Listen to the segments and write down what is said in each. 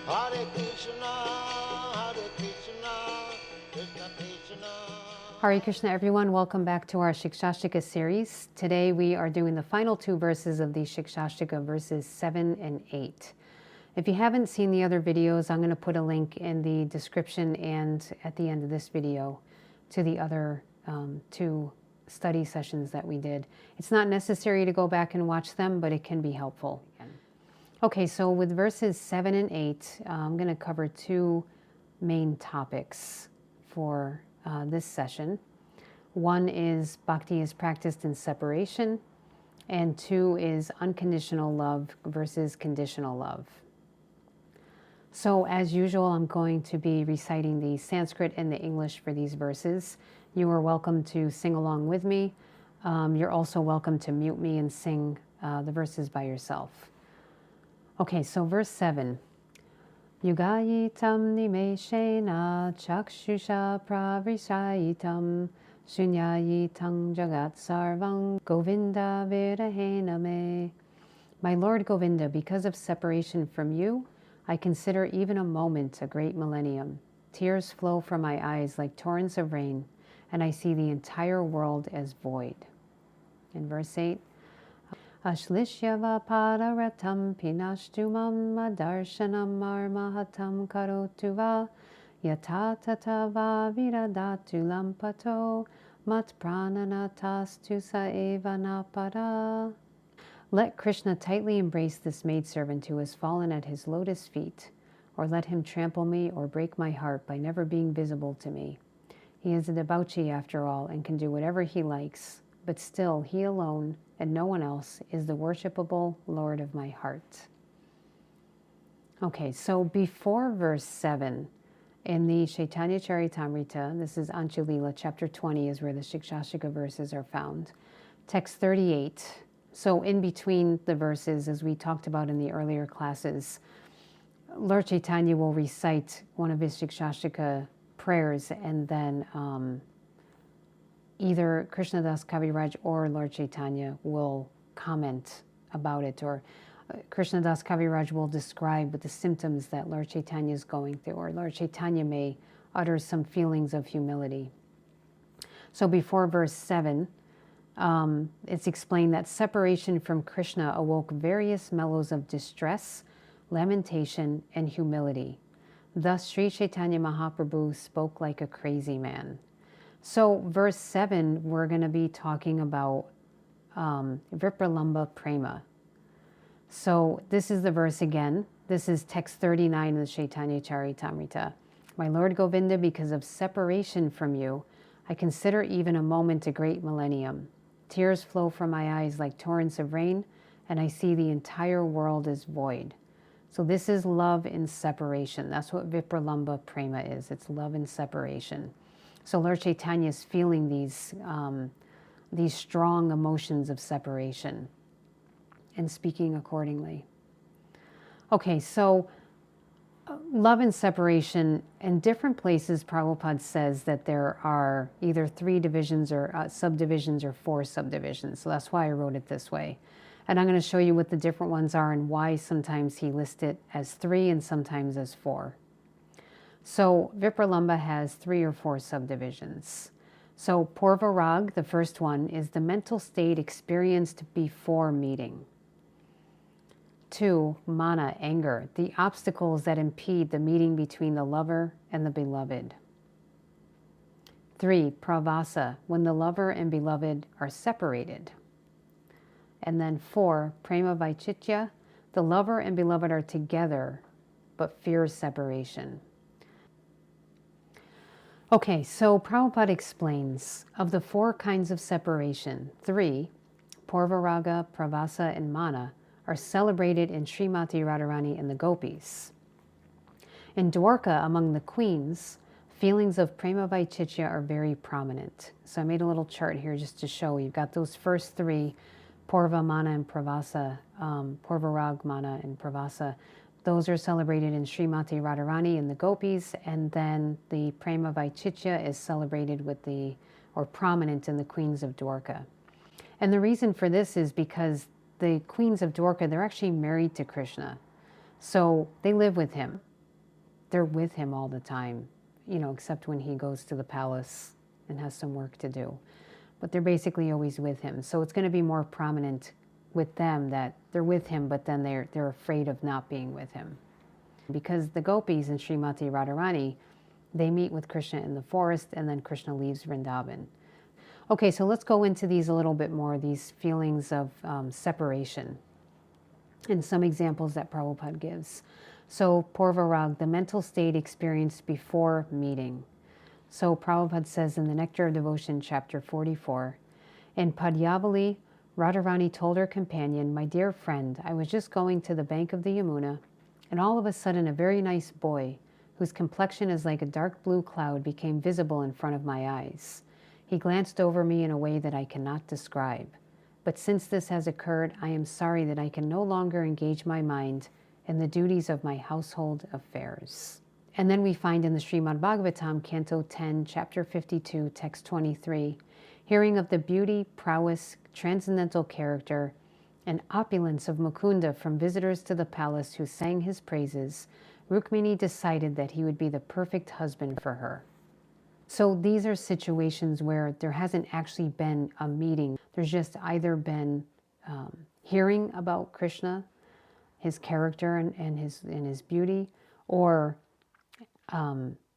Hare Krishna, Hare Krishna, Krishna Krishna. Hare Krishna everyone, welcome back to our Siksastaka series. Today we are doing the final two verses of the Siksastaka, verses 7 and 8. If you haven't seen the other videos, I'm going to put a link in the description and at the end of this video to the other two study sessions that we did. It's not necessary to go back and watch them, but it can be helpful. Okay, so with verses 7 and 8, I'm going to cover two main topics for this session. One is bhakti is practiced in separation, and two is unconditional love versus conditional love. So as usual, I'm going to be reciting the Sanskrit and the English for these verses. You are welcome to sing along with me. You're also welcome to mute me and sing the verses by yourself. Okay, so verse 7. Yugayitam nimeshena chakshusha pravrishayitam shunyayitam jagat sarvam Govinda virahena me. My Lord Govinda, because of separation from you, I consider even a moment a great millennium. Tears flow from my eyes like torrents of rain, and I see the entire world as void. In verse 8, Ashlishyava pararatam pinashtumam madarshanam armahatam karotuva yatatava viradatu lampato matprananatastu saeva napada. Let Krishna tightly embrace this maidservant who has fallen at his lotus feet, or let him trample me or break my heart by never being visible to me. He is a debauchee after all and can do whatever he likes, but still he alone and no one else is the worshipable Lord of my heart. Okay, so before verse 7, in the Chaitanya Charitamrita, this is Anchalila, chapter 20 is where the Siksastaka verses are found. Text 38. So in between the verses, as we talked about in the earlier classes, Lord Chaitanya will recite one of his Siksastaka prayers, and then either Krishnadas Kaviraj or Lord Chaitanya will comment about it, or Krishnadas Kaviraj will describe the symptoms that Lord Chaitanya is going through, or Lord Chaitanya may utter some feelings of humility. So before verse 7, it's explained that separation from Krishna awoke various mellows of distress, lamentation, and humility. Thus Sri Chaitanya Mahaprabhu spoke like a crazy man. So verse 7, we're going to be talking about Vipralamba Prema. So this is the verse again. This is text 39 of the Chaitanya Charitamrita. My Lord Govinda, because of separation from you, I consider even a moment a great millennium. Tears flow from my eyes like torrents of rain, and I see the entire world as void. So this is love in separation. That's what Vipralamba Prema is. It's love in separation. So Lord Chaitanya is feeling these strong emotions of separation and speaking accordingly. Okay, so love and separation, in different places Prabhupada says that there are either 3 divisions or subdivisions or 4 subdivisions. So that's why I wrote it this way. And I'm going to show you what the different ones are and why sometimes he lists it as 3 and sometimes as 4. So Vipralamba has 3 or 4 subdivisions. So Purvarag, the first one, is the mental state experienced before meeting. 2, mana, anger, the obstacles that impede the meeting between the lover and the beloved. 3, pravasa, when the lover and beloved are separated. And then 4, prema vaichitya, the lover and beloved are together, but fears separation. Okay, so Prabhupada explains, of the 4 kinds of separation, 3, Purvaraga, pravasa, and mana, are celebrated in Srimati Radharani and the Gopis. In Dwarka, among the queens, feelings of prema vaichitya are very prominent. So I made a little chart here just to show. You've got those first 3, Purva, Mana, and Pravasa, Purvarag, Mana, and Pravasa. Those are celebrated in Srimati Radharani and the Gopis, and then the prema vaichitya is celebrated or prominent in the queens of Dwarka. And the reason for this is because the queens of Dwarka, they're actually married to Krishna. So they live with him. they're with him all the time, except when he goes to the palace and has some work to do. But they're basically always with him. So it's going to be more prominent with them that they're with him, but then they're afraid of not being with him. Because the gopis and Srimati Radharani, they meet with Krishna in the forest, and then Krishna leaves Vrindavan. Okay, so let's go into these a little bit more, these feelings of separation, and some examples that Prabhupada gives. So, Purvarag, the mental state experienced before meeting. So, Prabhupada says in the Nectar of Devotion, chapter 44, in Padyavali, Radharani told her companion, "My dear friend, I was just going to the bank of the Yamuna, and all of a sudden a very nice boy, whose complexion is like a dark blue cloud, became visible in front of my eyes. He glanced over me in a way that I cannot describe. But since this has occurred, I am sorry that I can no longer engage my mind in the duties of my household affairs." And then we find in the Srimad Bhagavatam, Canto 10, Chapter 52, Text 23, hearing of the beauty, prowess, transcendental character, and opulence of Mukunda from visitors to the palace who sang his praises, Rukmini decided that he would be the perfect husband for her. So these are situations where there hasn't actually been a meeting. There's just either been hearing about Krishna, his character and his beauty, or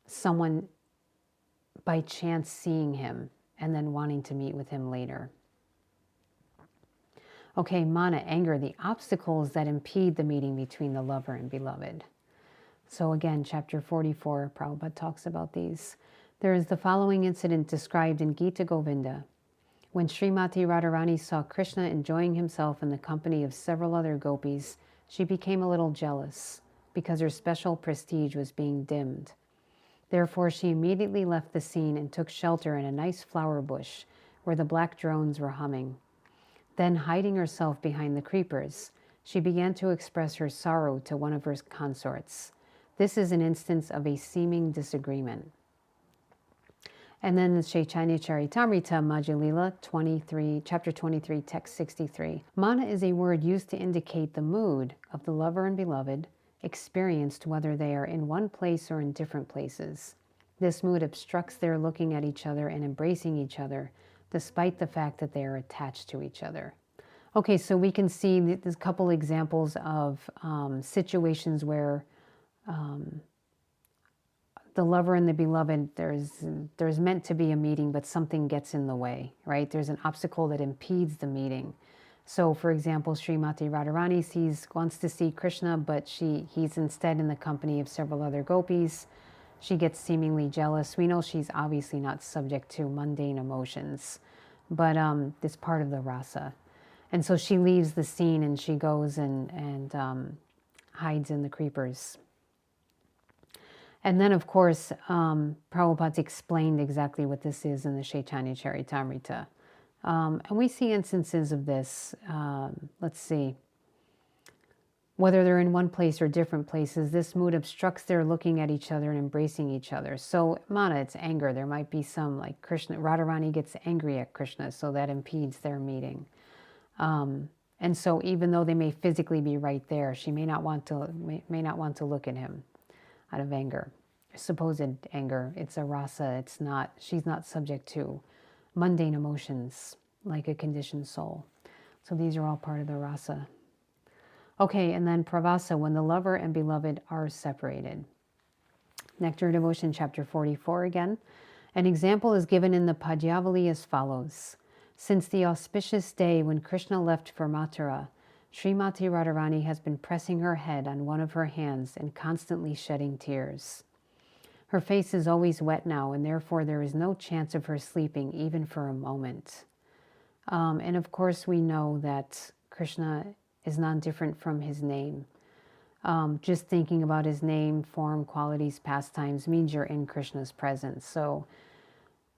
someone by chance seeing him and then wanting to meet with him later. Okay, mana, anger, the obstacles that impede the meeting between the lover and beloved. So again, chapter 44, Prabhupada talks about these. There is the following incident described in Gita Govinda. When Srimati Radharani saw Krishna enjoying himself in the company of several other gopis, she became a little jealous because her special prestige was being dimmed. Therefore, she immediately left the scene and took shelter in a nice flower bush where the black drones were humming. Then, hiding herself behind the creepers, she began to express her sorrow to one of her consorts. This is an instance of a seeming disagreement. And then the Chaitanya Charitamrita, Madhya Lila, chapter 23, text 63. Mana is a word used to indicate the mood of the lover and beloved, experienced whether they are in one place or in different places. This mood obstructs their looking at each other and embracing each other, despite the fact that they are attached to each other. Okay, so we can see there's a couple examples of situations where the lover and the beloved, there's meant to be a meeting, but something gets in the way, right? There's an obstacle that impedes the meeting. So, for example, Srimati Radharani wants to see Krishna, but he's instead in the company of several other gopis. She gets seemingly jealous. We know she's obviously not subject to mundane emotions, but it's part of the rasa. And so she leaves the scene and she goes and hides in the creepers. And then, of course, Prabhupada's explained exactly what this is in the Chaitanya Charitamrita. And we see instances of this. Let's see. Whether they're in one place or different places, this mood obstructs their looking at each other and embracing each other. So, mana, it's anger. There might be some, like Krishna, Radharani gets angry at Krishna, so that impedes their meeting. And so, even though they may physically be right there, she may not want to look at him out of anger, supposed anger. It's a rasa. She's not subject to mundane emotions like a conditioned soul. So these are all part of the rasa. Okay, and then pravasa, when the lover and beloved are separated. Nectar of Devotion, chapter 44 again. An example is given in the Padyavali as follows. Since the auspicious day when Krishna left for Mathura, Srimati Radharani has been pressing her head on one of her hands and constantly shedding tears. Her face is always wet now, and therefore there is no chance of her sleeping even for a moment. And of course we know that Krishna is not different from his name. Just thinking about his name, form, qualities, pastimes means you're in Krishna's presence. So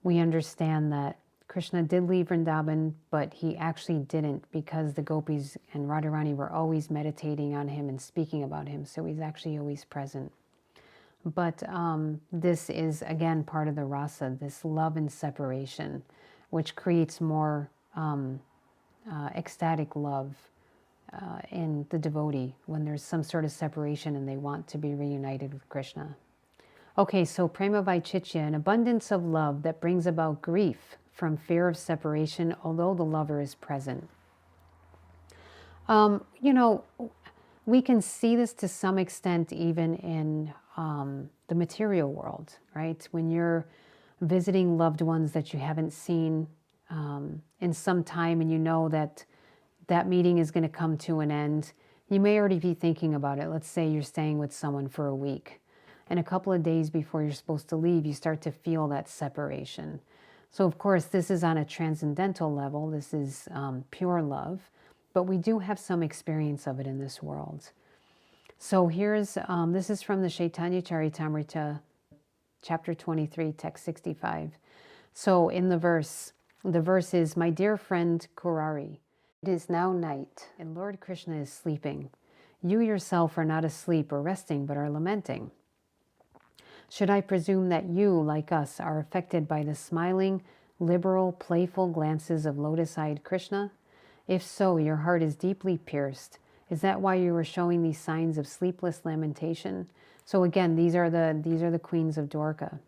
we understand that Krishna did leave Vrindavan, but he actually didn't, because the gopis and Radharani were always meditating on him and speaking about him. So he's actually always present. But this is, again, part of the rasa, this love and separation, which creates more ecstatic love in the devotee when there's some sort of separation and they want to be reunited with Krishna. Okay, so prema vaichitya, an abundance of love that brings about grief from fear of separation, although the lover is present. You know, we can see this to some extent even in the material world, right? When you're visiting loved ones that you haven't seen in some time, and you know that that meeting is going to come to an end, you may already be thinking about it. Let's say you're staying with someone for a week, and a couple of days before you're supposed to leave, you start to feel that separation. So, of course, this is on a transcendental level. This is pure love, but we do have some experience of it in this world. So here's, this is from the Chaitanya Charitamrita, chapter 23, text 65. So in the verse is, my dear friend Kurari, it is now night, and Lord Krishna is sleeping. You yourself are not asleep or resting, but are lamenting. Should I presume that you, like us, are affected by the smiling, liberal, playful glances of lotus-eyed Krishna? If so, your heart is deeply pierced. Is that why you are showing these signs of sleepless lamentation? So again, these are the queens of Dwarka.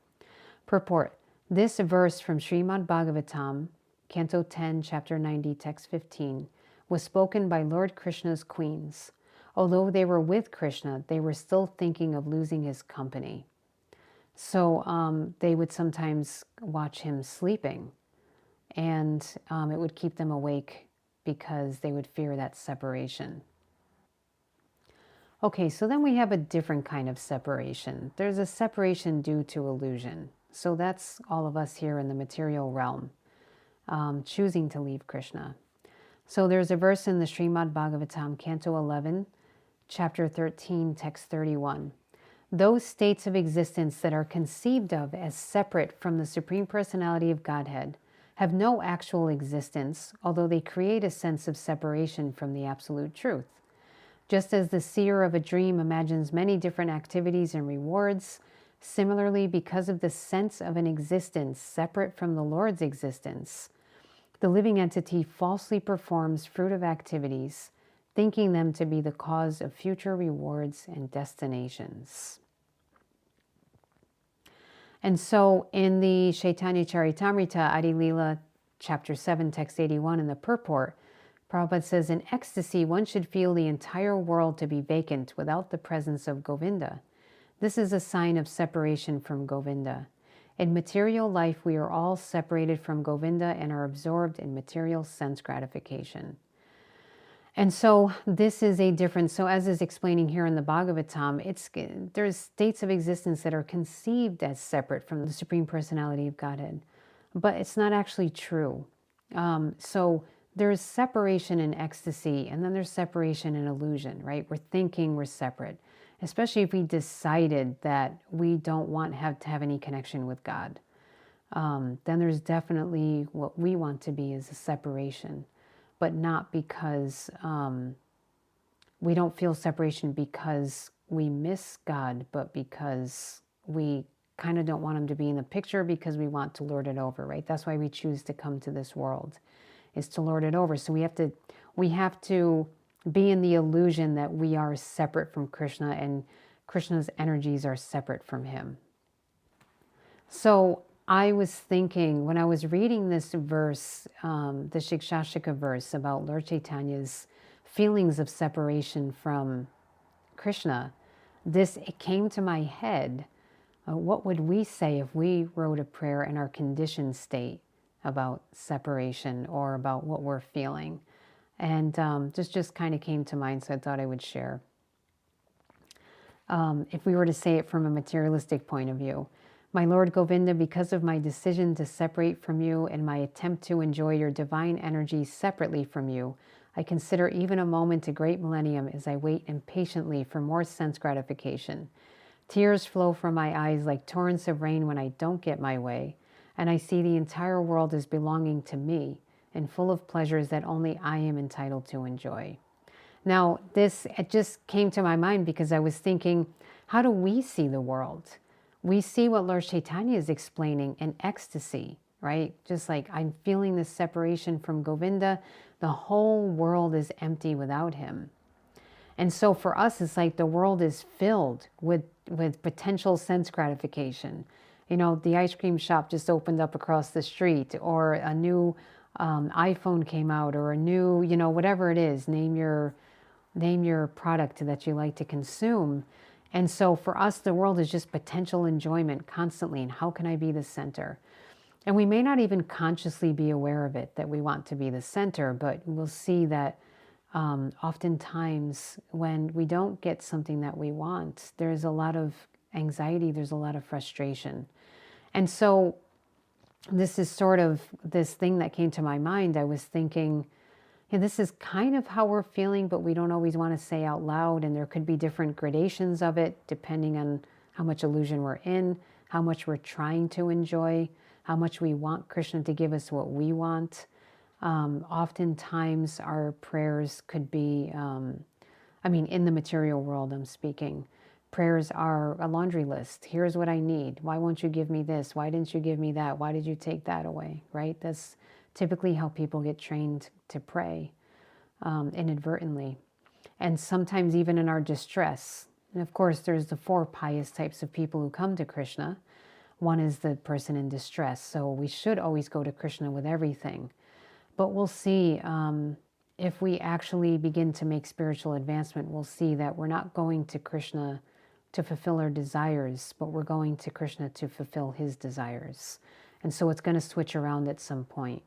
Purport. This verse from Srimad Bhagavatam, Canto 10, Chapter 90, Text 15, was spoken by Lord Krishna's queens. Although they were with Krishna, they were still thinking of losing his company. So they would sometimes watch him sleeping, and it would keep them awake because they would fear that separation. Okay, so then we have a different kind of separation. There's a separation due to illusion. So that's all of us here in the material realm, choosing to leave Krishna. So there's a verse in the Srimad Bhagavatam, Canto 11, Chapter 13, Text 31. Those states of existence that are conceived of as separate from the Supreme Personality of Godhead have no actual existence, although they create a sense of separation from the Absolute Truth. Just as the seer of a dream imagines many different activities and rewards, similarly, because of the sense of an existence separate from the Lord's existence, the living entity falsely performs fruitive activities, thinking them to be the cause of future rewards and destinations. And so in the Chaitanya Charitamrita, Adi Lila, chapter 7, text 81, in the purport, Prabhupada says, in ecstasy, one should feel the entire world to be vacant without the presence of Govinda. This is a sign of separation from Govinda. In material life, we are all separated from Govinda and are absorbed in material sense gratification. And so this is a difference. So as is explaining here in the Bhagavatam, there's states of existence that are conceived as separate from the Supreme Personality of Godhead, but it's not actually true. So there's separation in ecstasy, and then there's separation in illusion, right? We're thinking we're separate, especially if we decided that we don't want to have any connection with God. Then there's definitely what we want to be is a separation, but not because we don't feel separation because we miss God, but because we kind of don't want him to be in the picture because we want to lord it over, right? That's why we choose to come to this world, is to lord it over. So we have to be in the illusion that we are separate from Krishna and Krishna's energies are separate from him. So I was thinking, when I was reading this verse, the Siksastaka verse about Lord Chaitanya's feelings of separation from Krishna, it came to my head, what would we say if we wrote a prayer in our conditioned state about separation or about what we're feeling? And this just kind of came to mind, so I thought I would share. If we were to say it from a materialistic point of view, my Lord Govinda, because of my decision to separate from you and my attempt to enjoy your divine energy separately from you, I consider even a moment a great millennium as I wait impatiently for more sense gratification. Tears flow from my eyes like torrents of rain when I don't get my way, and I see the entire world as belonging to me and full of pleasures that only I am entitled to enjoy. Now, it just came to my mind because I was thinking, how do we see the world? We see what Lord Chaitanya is explaining in ecstasy, right? Just like I'm feeling this separation from Govinda, the whole world is empty without him. And so for us, it's like the world is filled with potential sense gratification. You know, the ice cream shop just opened up across the street, or a new iPhone came out, or a new, you know, whatever it is, name your product that you like to consume. And so for us, the world is just potential enjoyment constantly. And how can I be the center? And we may not even consciously be aware of it, that we want to be the center, but we'll see that oftentimes when we don't get something that we want, there's a lot of anxiety, there's a lot of frustration. And so this is sort of this thing that came to my mind. I was thinking, yeah, this is kind of how we're feeling, but we don't always want to say out loud. And there could be different gradations of it, depending on how much illusion we're in, how much we're trying to enjoy, how much we want Krishna to give us what we want. Oftentimes our prayers could be, in the material world I'm speaking, prayers are a laundry list. Here's what I need. Why won't you give me this? Why didn't you give me that? Why did you take that away? Right? That's typically how people get trained to pray inadvertently. And sometimes even in our distress. And of course, there's the four pious types of people who come to Krishna. One is the person in distress. So we should always go to Krishna with everything. But we'll see if we actually begin to make spiritual advancement, we'll see that we're not going to Krishna to fulfill our desires, but we're going to Krishna to fulfill his desires. And so it's going to switch around at some point.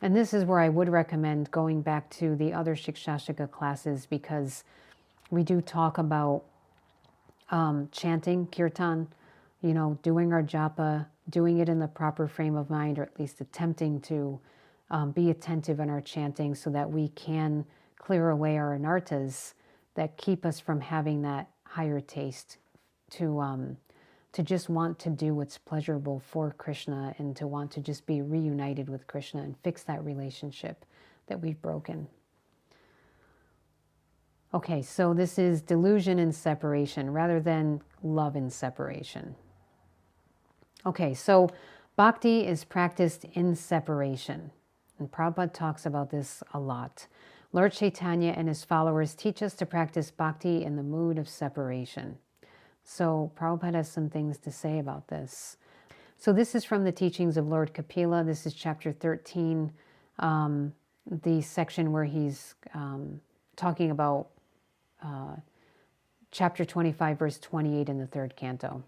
And this is where I would recommend going back to the other Siksastaka classes, because we do talk about chanting, kirtan, you know, doing our japa, doing it in the proper frame of mind, or at least attempting to be attentive in our chanting so that we can clear away our anarthas that keep us from having that higher taste to just want to do what's pleasurable for Krishna, and to want to just be reunited with Krishna and fix that relationship that we've broken. Okay, so this is delusion and separation rather than love and separation. Okay, so bhakti is practiced in separation. And Prabhupada talks about this a lot. Lord Chaitanya and his followers teach us to practice bhakti in the mood of separation. So Prabhupada has some things to say about this. So this is from the teachings of Lord Kapila. This is chapter 13, the section where he's talking about chapter 25, verse 28 in the third canto.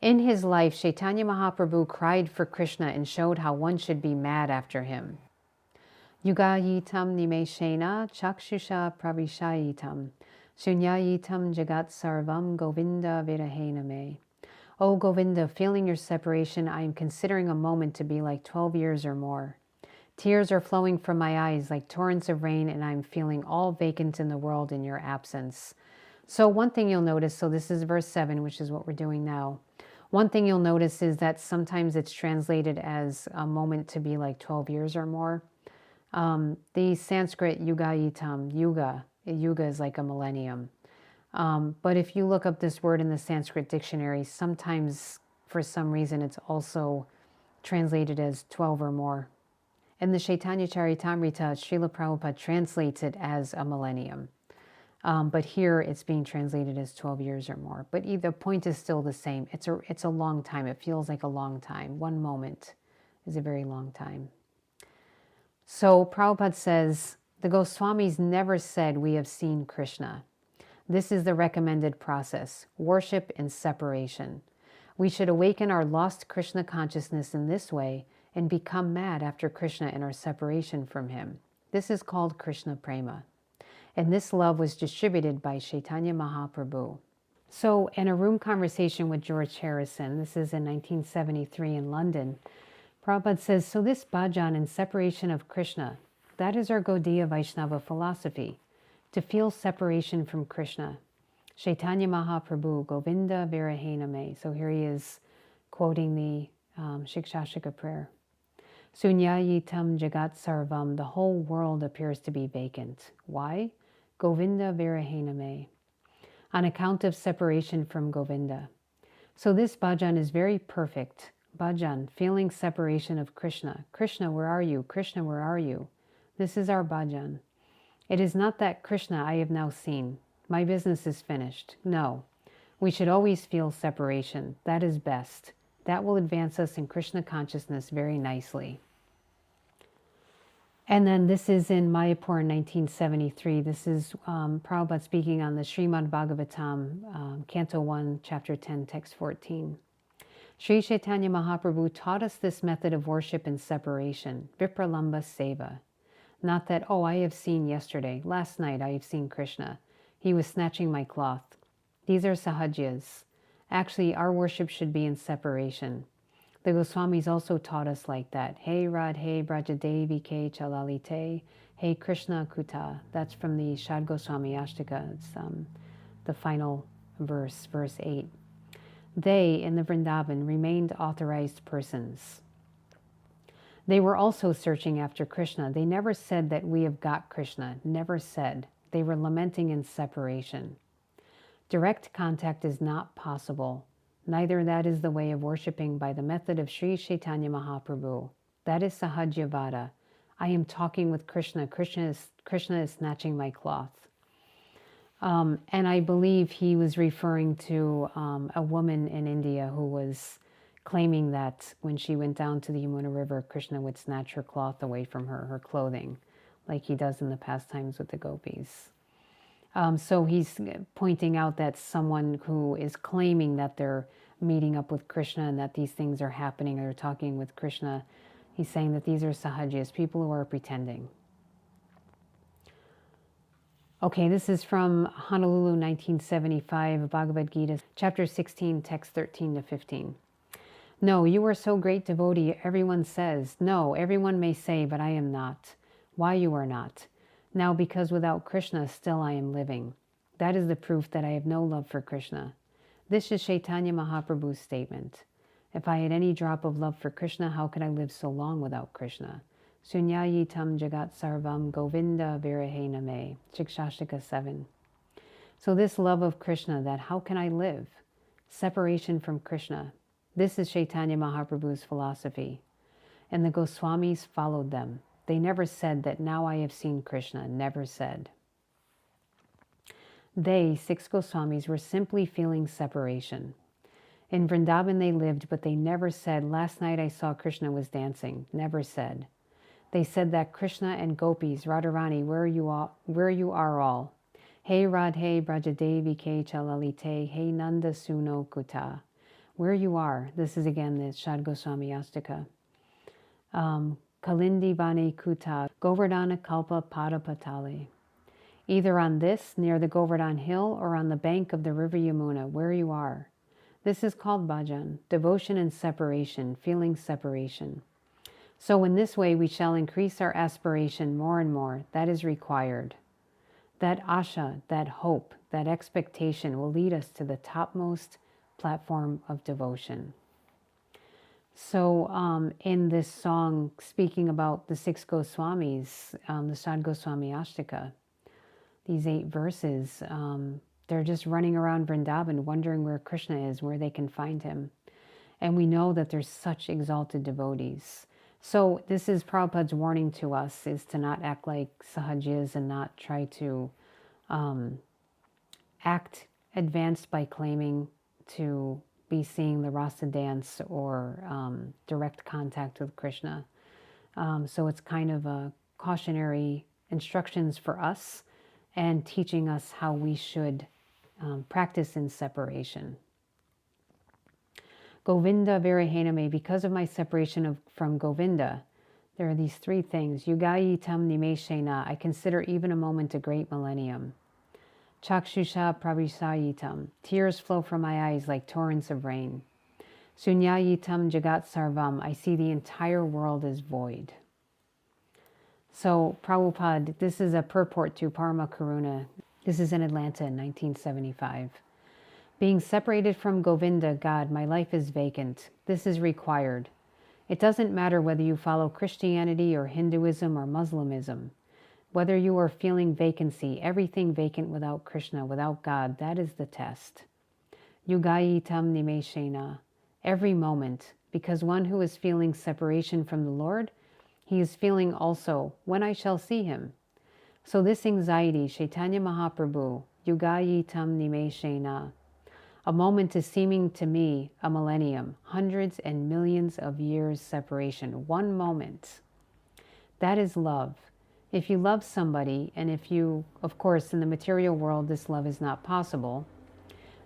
In his life, Chaitanya Mahaprabhu cried for Krishna and showed how one should be mad after him. Yugayitam nimeshena chakshusha pravishayitam shunyayitam jagat sarvam Govinda virahena me. O Govinda, feeling your separation, I am considering a moment to be like 12 years or more. Tears are flowing from my eyes like torrents of rain, and I am feeling all vacant in the world in your absence. So one thing you'll notice, so this is verse 7, which is what we're doing now. One thing you'll notice is that sometimes it's translated as a moment to be like 12 years or more. The Sanskrit yugayitam, yuga is like a millennium. But if you look up this word in the Sanskrit dictionary, sometimes for some reason it's also translated as 12 or more. In the Chaitanya Charitamrita, Srila Prabhupada translates it as a millennium. But here it's being translated as 12 years or more. But the point is still the same. It's a long time. It feels like a long time. One moment is a very long time. So Prabhupada says, the Goswamis never said we have seen Krishna. This is the recommended process, worship in separation. We should awaken our lost Krishna consciousness in this way and become mad after Krishna in our separation from him. This is called Krishna Prema. And this love was distributed by Chaitanya Mahaprabhu. So in a room conversation with George Harrison, this is in 1973 in London, Prabhupada says, so this bhajan and separation of Krishna, that is our Gaudiya Vaishnava philosophy, to feel separation from Krishna. Chaitanya Mahaprabhu, Govinda virahena me. So here he is quoting the Siksastaka prayer. Sunyayitam jagat sarvam, the whole world appears to be vacant. Why? Govinda virahena me, on account of separation from Govinda. So this bhajan is very perfect. Bhajan, feeling separation of Krishna. Krishna, where are you? Krishna, where are you? This is our bhajan. It is not that Krishna I have now seen, My business is finished. No. We should always feel separation. That is best. That will advance us in Krishna consciousness very nicely. And then this is in Mayapur in 1973. This is Prabhupada speaking on the Srimad Bhagavatam, Canto 1, Chapter 10, Text 14. Sri Chaitanya Mahaprabhu taught us this method of worship in separation, Vipralamba Seva. Not that, oh, I have seen yesterday, last night I have seen Krishna. He was snatching my cloth. These are sahajas. Actually, our worship should be in separation. The Goswamis also taught us like that. Hey Radhe Brajadevi Ke Chalalite, Hey Krishna Kuta. That's from the Shad Goswami Ashtaka. It's the final verse, verse 8. They, in the Vrindavan, remained authorized persons. They were also searching after Krishna. They never said that we have got Krishna. Never said. They were lamenting in separation. Direct contact is not possible. Neither that is the way of worshiping by the method of Sri Chaitanya Mahaprabhu. That is Sahajyavada. I am talking with Krishna. Krishna is snatching my cloth. And I believe he was referring to a woman in India who was claiming that when she went down to the Yamuna River, Krishna would snatch her cloth away from her, her clothing, like he does in the pastimes with the gopis. So he's pointing out that someone who is claiming that they're meeting up with Krishna and that these things are happening, or they're talking with Krishna, he's saying that these are sahajas, people who are pretending. Okay, this is from Honolulu, 1975, Bhagavad Gita, chapter 16, text 13 to 15. No, you are so great devotee, everyone says. No, everyone may say, but I am not. Why you are not? Now, because without Krishna, still I am living. That is the proof that I have no love for Krishna. This is Chaitanya Mahaprabhu's statement. If I had any drop of love for Krishna, how could I live so long without Krishna? Sunyayitam jagat sarvam govinda virahe me. Siksastaka 7. So this love of Krishna, that how can I live? Separation from Krishna. This is Chaitanya Mahaprabhu's philosophy. And the Goswamis followed them. They never said that now I have seen Krishna. Never said. They, 6 Goswamis, were simply feeling separation. In Vrindavan they lived, but they never said, last night I saw Krishna was dancing. Never said. They said that Krishna and gopis, Radharani, where you are all. Hey Radhe Brajadevi Ke Chalalite, Hey Nanda Suno Kuta. Where you are. This is again the Shad Goswami Ashtaka. Kalindi Vani Kuta, Govardhana Kalpa Padapatale. Either on this, near the Govardhan hill, or on the bank of the river Yamuna, where you are. This is called bhajan, devotion and separation, feeling separation. So in this way we shall increase our aspiration more and more. That is required. That asha, that hope, that expectation will lead us to the topmost platform of devotion. So in this song, speaking about the 6 Goswamis, the Sad Goswami Ashtaka, these 8 verses, they're just running around Vrindavan wondering where Krishna is, where they can find him. And we know that there's such exalted devotees. So this is Prabhupada's warning to us, is to not act like sahajas and not try to act advanced by claiming to be seeing the rasa dance or direct contact with Krishna. So it's kind of a cautionary instructions for us and teaching us how we should practice in separation. Govinda Virahename, because of my separation from Govinda, there are these 3 things. Yugayitam Nimeshena, I consider even a moment a great millennium. Chakshusha Pravisayitam, tears flow from my eyes like torrents of rain. Sunyayitam Jagat Sarvam, I see the entire world as void. So Prabhupada, this is a purport to Parama Karuna. This is in Atlanta in 1975. Being separated from Govinda, God, my life is vacant. This is required. It doesn't matter whether you follow Christianity or Hinduism or Muslimism. Whether you are feeling vacancy, everything vacant without Krishna, without God, that is the test. Yugayitam nimeshena, every moment, because one who is feeling separation from the Lord, he is feeling also when I shall see him. So this anxiety, Chaitanya Mahaprabhu, yugayitam nimeshena. A moment is seeming to me a millennium, hundreds and millions of years separation. One moment. That is love. If you love somebody, and if you, of course, in the material world, this love is not possible.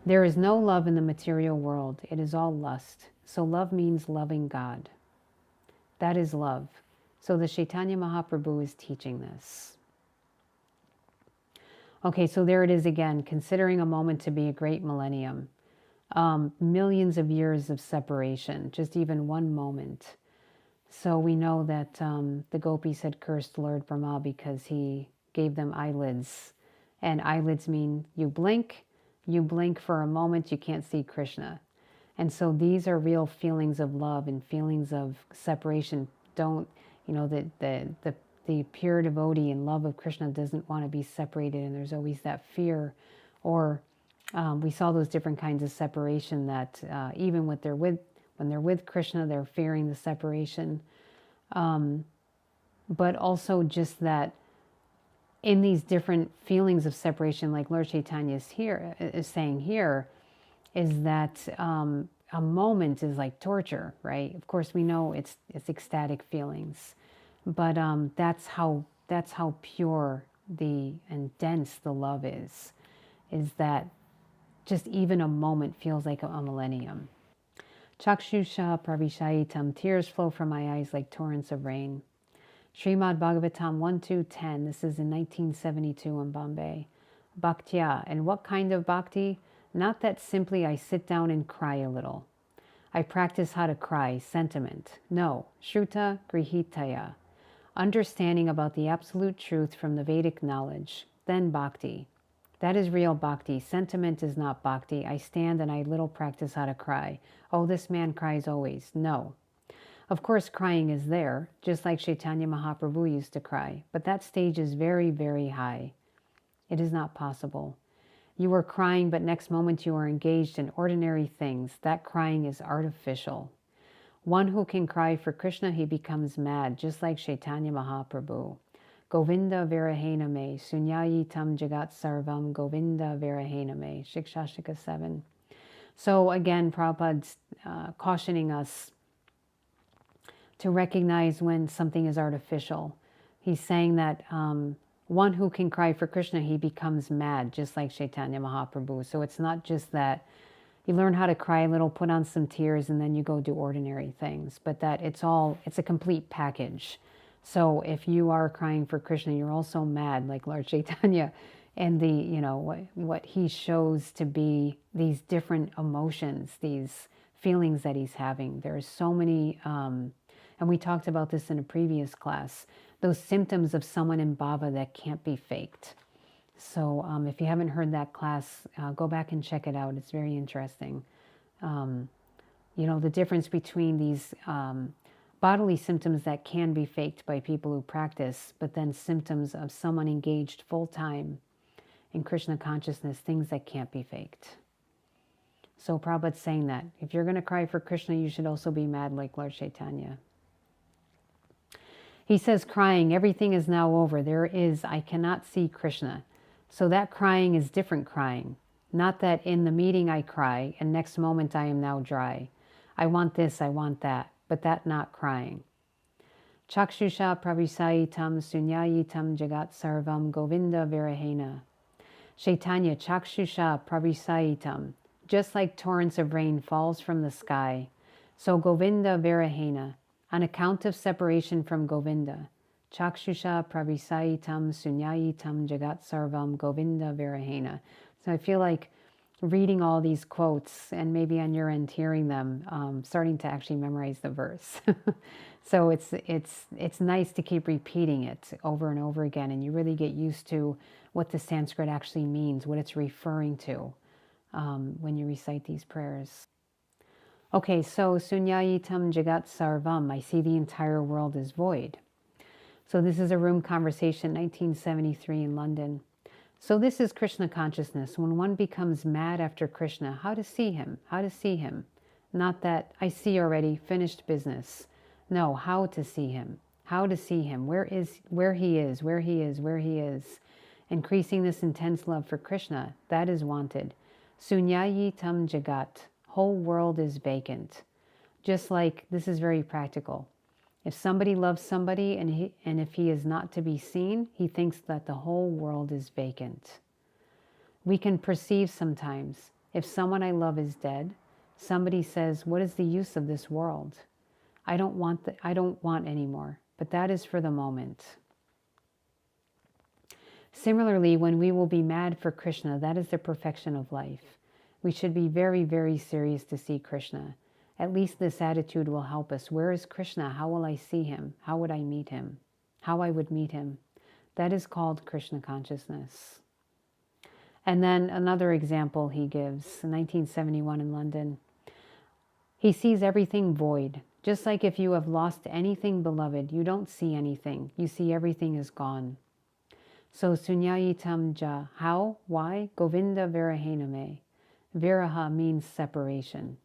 There is no love in the material world. It is all lust. So love means loving God. That is love. So the Chaitanya Mahaprabhu is teaching this. Okay, so there it is again, considering a moment to be a great millennium. Millions of years of separation, just even one moment. So we know that the gopis had cursed Lord Brahma because he gave them eyelids. And eyelids mean you blink for a moment, you can't see Krishna. And so these are real feelings of love and feelings of separation. Don't, the pure devotee in love of Krishna doesn't want to be separated, and there's always that fear. Or we saw those different kinds of separation that even when they're with Krishna, they're fearing the separation. But also just that in these different feelings of separation, like Lord Chaitanya is saying here, is that a moment is like torture, right? Of course, we know it's ecstatic feelings, but that's how pure and dense the love is that just even a moment feels like a millennium. Chakshusha pravishaitam, tears flow from my eyes like torrents of rain. Srimad Bhagavatam 1-2-10, this is in 1972 in Bombay. Bhaktya, and what kind of bhakti? Not that simply I sit down and cry a little. I practice how to cry, sentiment. No, Shruta Grihitaya, understanding about the absolute truth from the Vedic knowledge. Then bhakti. That is real bhakti. Sentiment is not bhakti. I stand and I little practice how to cry. Oh, this man cries always. No. Of course, crying is there, just like Chaitanya Mahaprabhu used to cry. But that stage is very, very high. It is not possible. You are crying, but next moment you are engaged in ordinary things. That crying is artificial. One who can cry for Krishna, he becomes mad, just like Chaitanya Mahaprabhu. Govinda Virahena me, Sunyayitam Jagat Sarvam, Govinda Virahena me, Siksastaka 7. So again, Prabhupada's cautioning us to recognize when something is artificial. He's saying that one who can cry for Krishna, he becomes mad, just like Chaitanya Mahaprabhu. So it's not just that you learn how to cry a little, put on some tears, and then you go do ordinary things, but that it's a complete package. So if you are crying for Krishna, you're also mad, like Lord Chaitanya, and what he shows to be these different emotions, these feelings that he's having. There's so many, and we talked about this in a previous class, those symptoms of someone in bhava that can't be faked. So if you haven't heard that class, go back and check it out. It's very interesting. The difference between these bodily symptoms that can be faked by people who practice, but then symptoms of someone engaged full-time in Krishna consciousness, things that can't be faked. So Prabhupada's saying that if you're going to cry for Krishna, you should also be mad like Lord Chaitanya. He says, crying, everything is now over. I cannot see Krishna. So that crying is different crying. Not that in the meeting I cry and next moment I am now dry. I want this, I want that. But that not crying. Chakshusha pravisaitam sunyayitam jagat sarvam govinda virahena. Chaitanya chakshusha pravisaitam. Just like torrents of rain falls from the sky. So Govinda virahena. On account of separation from Govinda. Chakshusha pravisaitam sunyayitam jagat sarvam govinda virahena. So I feel like reading all these quotes and maybe on your end hearing them, starting to actually memorize the verse. So it's nice to keep repeating it over and over again, and you really get used to what the Sanskrit actually means, what it's referring to when you recite these prayers. Okay, so sunyayitam jagat sarvam, I see the entire world is void. So this is a room conversation, 1973 in London. So this is Krishna consciousness. When one becomes mad after Krishna, how to see him? How to see him? Not that I see already, finished business. No, how to see him? How to see him? Where he is. Increasing this intense love for Krishna, that is wanted. Sunyayitam jagat, whole world is vacant. Just like, this is very practical. If somebody loves somebody and if he is not to be seen, he thinks that the whole world is vacant. We can perceive sometimes, if someone I love is dead, somebody says, what is the use of this world? I don't want anymore, but that is for the moment. Similarly, when we will be mad for Krishna, that is the perfection of life. We should be very, very serious to see Krishna. At least this attitude will help us. Where is Krishna? How will I see him? How would I meet him? How I would meet him? That is called Krishna consciousness. And then another example he gives, in 1971 in London. He sees everything void. Just like if you have lost anything beloved, you don't see anything. You see everything is gone. So sunyayitam ja, how? Why? Govinda virahename. Viraha means separation.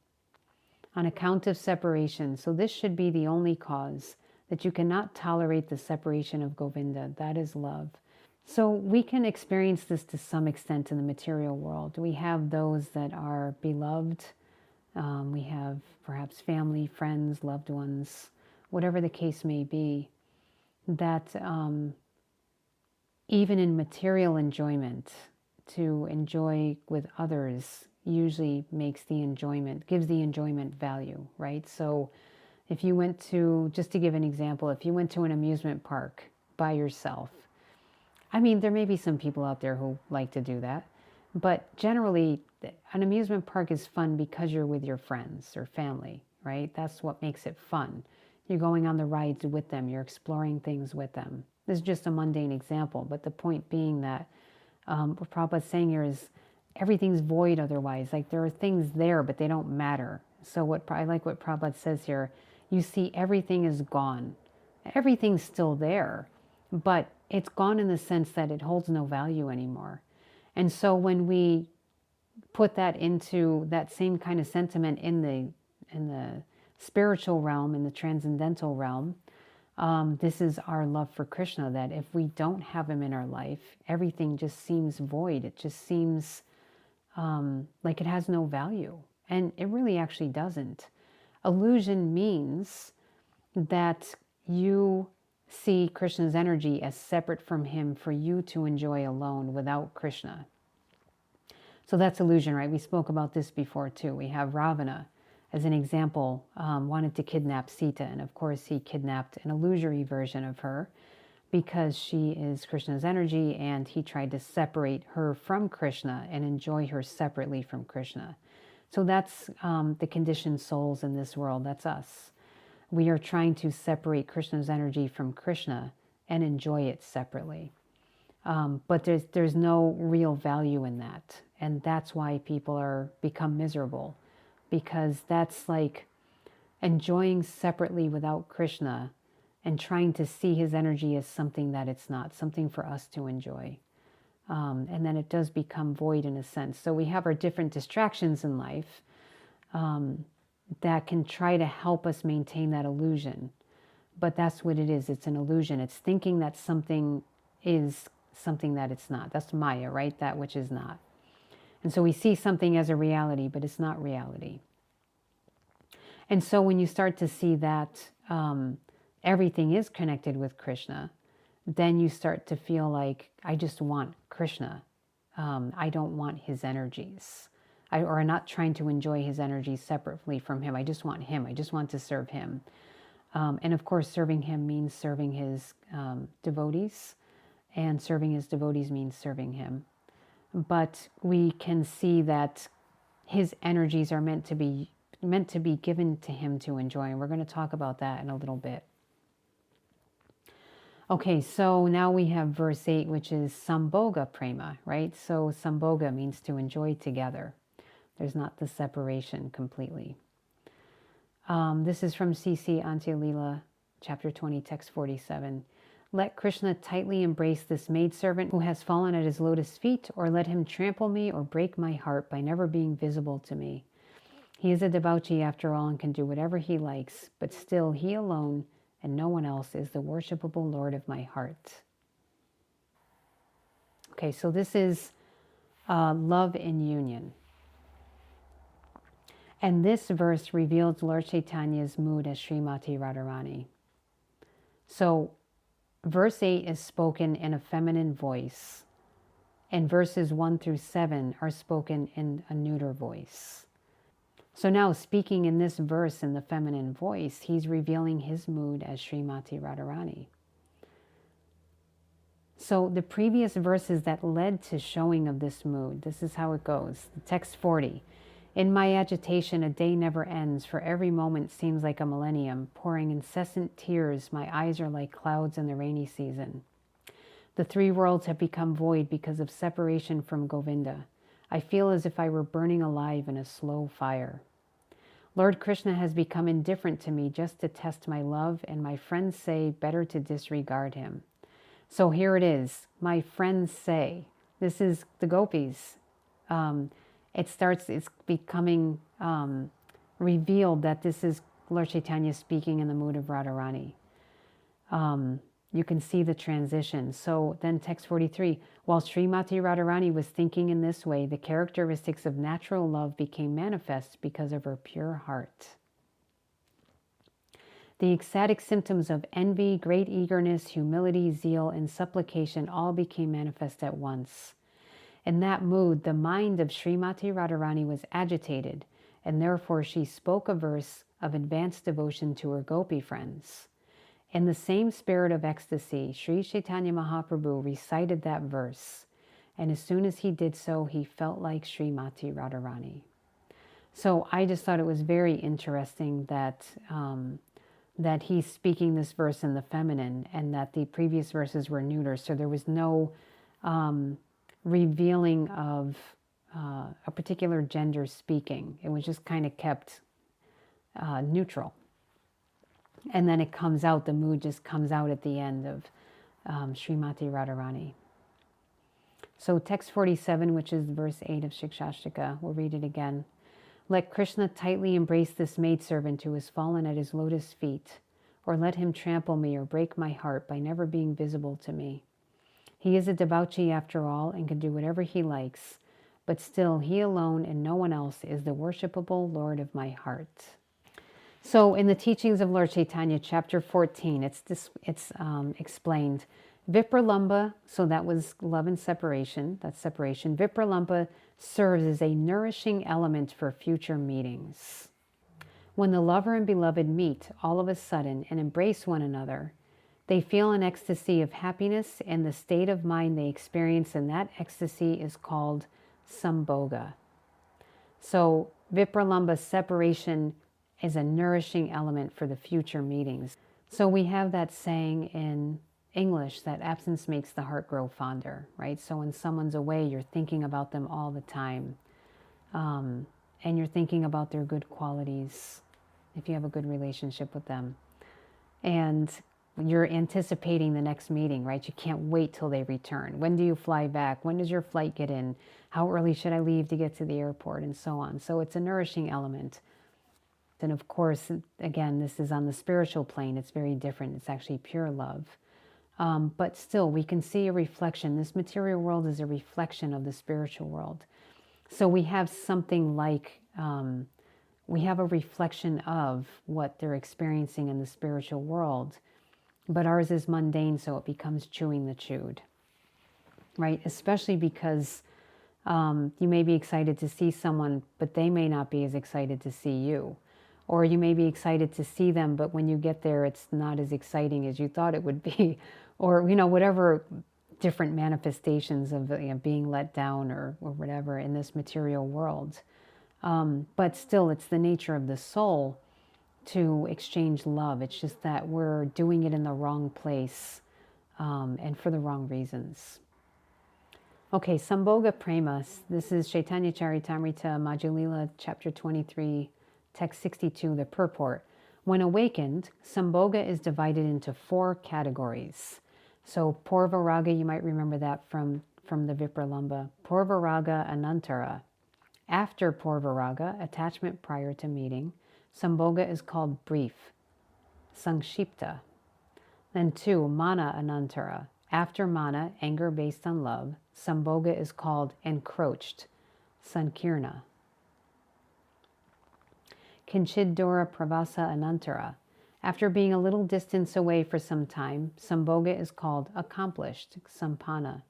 On account of separation. So this should be the only cause, that you cannot tolerate the separation of Govinda. That is love. So we can experience this to some extent in the material world. We have those that are beloved. We have perhaps family, friends, loved ones, whatever the case may be, that even in material enjoyment, to enjoy with others usually gives the enjoyment value, right? So if you went to, just to give an example, if you went to an amusement park by yourself, I mean, there may be some people out there who like to do that, but generally an amusement park is fun because you're with your friends or family, right? That's what makes it fun. You're going on the rides with them, you're exploring things with them. This is just a mundane example, but the point being that what Prabhupada's saying here is everything's void otherwise. Like there are things there, but they don't matter. So I like what Prabhupada says here. You see everything is gone. Everything's still there, but it's gone in the sense that it holds no value anymore. And so when we put that into that same kind of sentiment in the spiritual realm, in the transcendental realm, this is our love for Krishna, that if we don't have him in our life, everything just seems void. It just seems like it has no value. And it really actually doesn't. Illusion means that you see Krishna's energy as separate from him for you to enjoy alone without Krishna. So that's illusion, right? We spoke about this before too. We have Ravana, as an example, wanted to kidnap Sita. And of course, he kidnapped an illusory version of her because she is Krishna's energy, and he tried to separate her from Krishna and enjoy her separately from Krishna. So that's the conditioned souls in this world. That's us. We are trying to separate Krishna's energy from Krishna and enjoy it separately. But there's no real value in that. And that's why people become miserable, because that's like enjoying separately without Krishna and trying to see his energy as something that it's not, something for us to enjoy. And then it does become void in a sense. So we have our different distractions in life that can try to help us maintain that illusion. But that's what it is. It's an illusion. It's thinking that something is something that it's not. That's Maya, right? That which is not. And so we see something as a reality, but it's not reality. And so when you start to see that everything is connected with Krishna, then you start to feel like, I just want Krishna. I don't want his energies. Or I'm not trying to enjoy his energies separately from him. I just want him. I just want to serve him. And of course, serving him means serving his devotees. And serving his devotees means serving him. But we can see that his energies are meant to be given to him to enjoy. And we're going to talk about that in a little bit. Okay, so now we have verse 8, which is Sambhoga Prema, right? So Sambhoga means to enjoy together. There's not the separation completely. This is from C.C. Antya Lila, chapter 20, text 47. Let Krishna tightly embrace this maidservant who has fallen at his lotus feet, or let him trample me or break my heart by never being visible to me. He is a devotee after all and can do whatever he likes, but still he alone and no one else is the worshipable Lord of my heart. Okay, so this is love in union. And this verse reveals Lord Chaitanya's mood as Srimati Radharani. So verse 8 is spoken in a feminine voice, and verses 1 through 7 are spoken in a neuter voice. So now, speaking in this verse in the feminine voice, he's revealing his mood as Srimati Radharani. So the previous verses that led to showing of this mood, this is how it goes. Text 40. In my agitation, a day never ends, for every moment seems like a millennium. Pouring incessant tears, my eyes are like clouds in the rainy season. The three worlds have become void because of separation from Govinda. I feel as if I were burning alive in a slow fire. Lord Krishna has become indifferent to me just to test my love, and my friends say better to disregard him. So here it is. My friends say, this is the gopis. It's becoming revealed that this is Lord Chaitanya speaking in the mood of Radharani. You can see the transition. So then text 43, while Srimati Radharani was thinking in this way, the characteristics of natural love became manifest because of her pure heart. The ecstatic symptoms of envy, great eagerness, humility, zeal, and supplication all became manifest at once. In that mood, the mind of Srimati Radharani was agitated, and therefore she spoke a verse of advanced devotion to her gopi friends. In the same spirit of ecstasy, Sri Chaitanya Mahaprabhu recited that verse, and as soon as he did so, he felt like Srimati Radharani. So I just thought it was very interesting that that he's speaking this verse in the feminine, and that the previous verses were neuter. So there was no revealing of a particular gender speaking. It was just kind of kept neutral. And then it comes out, the mood just comes out at the end of Srimati Radharani. So text 47, which is verse 8 of Siksastaka, we'll read it again. Let Krishna tightly embrace this maidservant who has fallen at his lotus feet, or let him trample me or break my heart by never being visible to me. He is a debauchee after all and can do whatever he likes, but still he alone and no one else is the worshipable Lord of my heart. So in the teachings of Lord Chaitanya, chapter 14, it's explained. Vipralambha, so that was love and separation, that's separation. Vipralambha serves as a nourishing element for future meetings. When the lover and beloved meet all of a sudden and embrace one another, they feel an ecstasy of happiness, and the state of mind they experience in that ecstasy is called sambhoga. So Vipralambha separation is a nourishing element for the future meetings. So we have that saying in English that absence makes the heart grow fonder, right? So when someone's away, you're thinking about them all the time. And you're thinking about their good qualities, if you have a good relationship with them. And you're anticipating the next meeting, right? You can't wait till they return. When do you fly back? When does your flight get in? How early should I leave to get to the airport? And so on. So it's a nourishing element. And of course, again, this is on the spiritual plane. It's very different. It's actually pure love. But still, we can see a reflection. This material world is a reflection of the spiritual world. So we have something like, we have a reflection of what they're experiencing in the spiritual world. But ours is mundane, so it becomes chewing the chewed, right? Especially because you may be excited to see someone, but they may not be as excited to see you. Or you may be excited to see them, but when you get there, it's not as exciting as you thought it would be. Or, whatever different manifestations of being let down or whatever in this material world. But still, it's the nature of the soul to exchange love. It's just that we're doing it in the wrong place and for the wrong reasons. Okay, Sambhoga Premas. This is Chaitanya Charitamrita, Madhya-lila, chapter 23, text 62, the purport. When awakened, Sambhoga is divided into 4 categories. So Purvaraga, you might remember that from the Vipralambha. Purvaraga Anantara. After Purvaraga, attachment prior to meeting, Sambhoga is called brief, Sankshipta. Then 2, Mana Anantara. After Mana, anger based on love, Sambhoga is called encroached, sankirna. Kinchidura pravasa anantara. After being a little distance away for some time, Sambhoga is called accomplished, sampanna.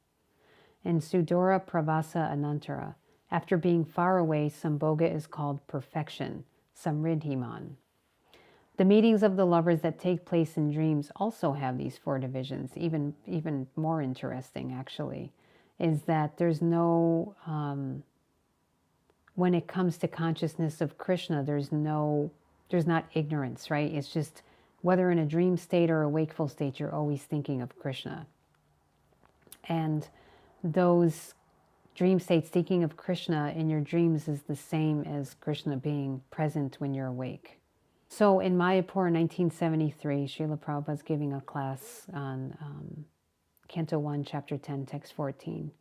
And Sudura pravasa anantara. After being far away, Sambhoga is called perfection, samriddhiman. The meetings of the lovers that take place in dreams also have these four divisions. Even more interesting, actually, is that there's no, when it comes to consciousness of Krishna, there's not ignorance, right? It's just whether in a dream state or a wakeful state, you're always thinking of Krishna. And those dream states, thinking of Krishna in your dreams is the same as Krishna being present when you're awake. So in Mayapur in 1973, Srila Prabhupada's giving a class on Canto 1, Chapter 10, Text 14.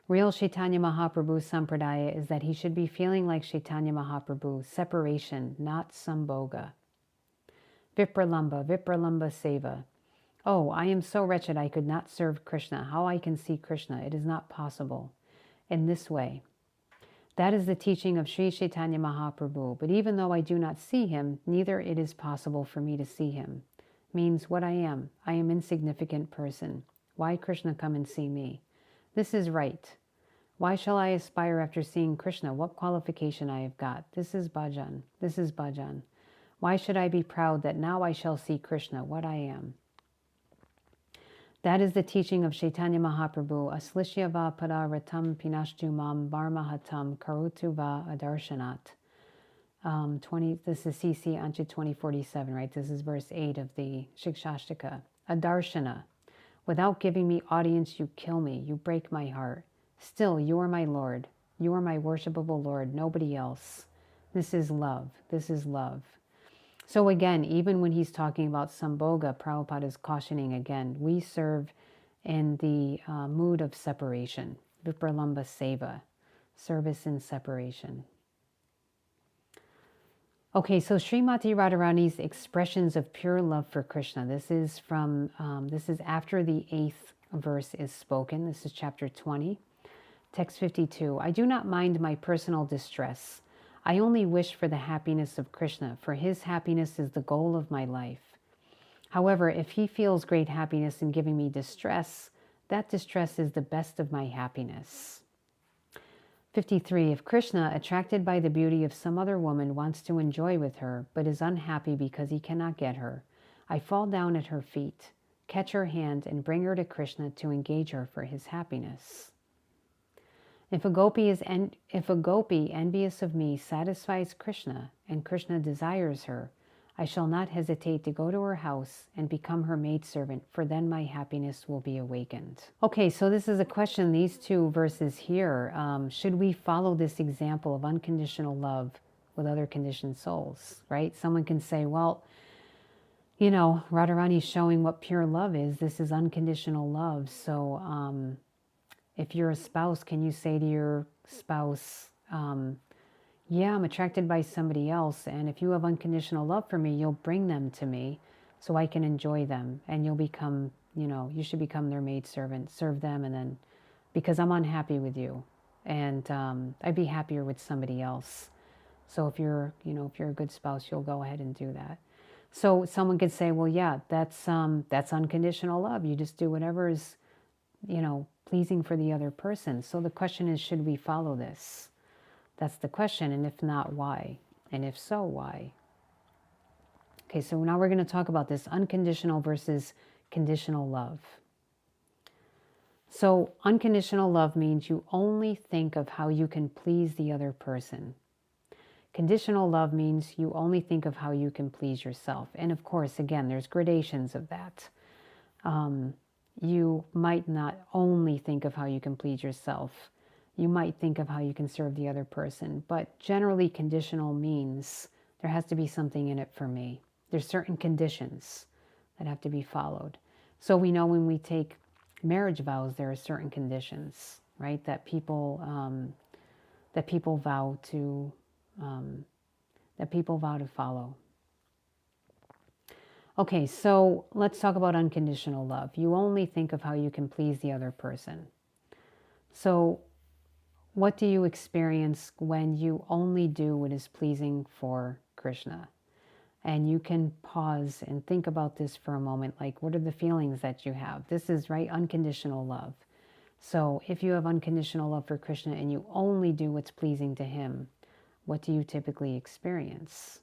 Real Chaitanya Mahaprabhu Sampradaya is that he should be feeling like Chaitanya Mahaprabhu, separation, not sambhoga. Vipralamba seva. Oh, I am so wretched I could not serve Krishna. How I can see Krishna? It is not possible. In this way. That is the teaching of Sri Chaitanya Mahaprabhu. But even though I do not see him, neither it is possible for me to see him. Means what I am. I am insignificant person. Why Krishna come and see me? This is right. Why shall I aspire after seeing Krishna? What qualification I have got? This is bhajan. This is bhajan. Why should I be proud that now I shall see Krishna, what I am? That is the teaching of Chaitanya Mahaprabhu. Aslishya va pada ratam pinashtu mam varmahatam karotu va adarshanat. 20. This is CC Anchit 2047, right? This is verse 8 of the Siksastaka. Adarshana. Without giving me audience, you kill me. You break my heart. Still, you are my Lord. You are my worshipable Lord. Nobody else. This is love. This is love. So again, even when he's talking about Sambhoga, Prabhupada is cautioning again, we serve in the mood of separation, Vipralamba seva, service in separation. Okay, so Srimati Radharani's expressions of pure love for Krishna. This is after the 8th verse is spoken. This is chapter 20, text 52. I do not mind my personal distress. I only wish for the happiness of Krishna, for his happiness is the goal of my life. However, if he feels great happiness in giving me distress, that distress is the best of my happiness. 53. If Krishna, attracted by the beauty of some other woman, wants to enjoy with her, but is unhappy because he cannot get her, I fall down at her feet, catch her hand, and bring her to Krishna to engage her for his happiness. If a gopi envious of me satisfies Krishna, and Krishna desires her, I shall not hesitate to go to her house and become her maidservant, for then my happiness will be awakened. Okay, so this is a question, these two verses here. Should we follow this example of unconditional love with other conditioned souls, right? Someone can say, well, you know, Radharani's showing what pure love is. This is unconditional love. So, if you're a spouse, can you say to your spouse, yeah, I'm attracted by somebody else, and if you have unconditional love for me, you'll bring them to me so I can enjoy them, and you'll become, you should become their maidservant, serve them, and then, because I'm unhappy with you, and I'd be happier with somebody else. So if you're a good spouse, you'll go ahead and do that. So someone could say, well, yeah, that's unconditional love. You just do whatever is, pleasing for the other person. So the question is, should we follow this? That's the question. And if not, why? And if so, why? Okay, so now we're going to talk about this unconditional versus conditional love. So unconditional love means you only think of how you can please the other person. Conditional love means you only think of how you can please yourself. And of course, again, there's gradations of that. You might not only think of how you can please yourself. You might think of how you can serve the other person. But generally, conditional means there has to be something in it for me. There's certain conditions that have to be followed. So we know when we take marriage vows, there are certain conditions, right? That people vow to follow. Okay, so let's talk about unconditional love. You only think of how you can please the other person. So what do you experience when you only do what is pleasing for Krishna? And you can pause and think about this for a moment. Like, what are the feelings that you have? This is, right, unconditional love. So if you have unconditional love for Krishna and you only do what's pleasing to him, what do you typically experience?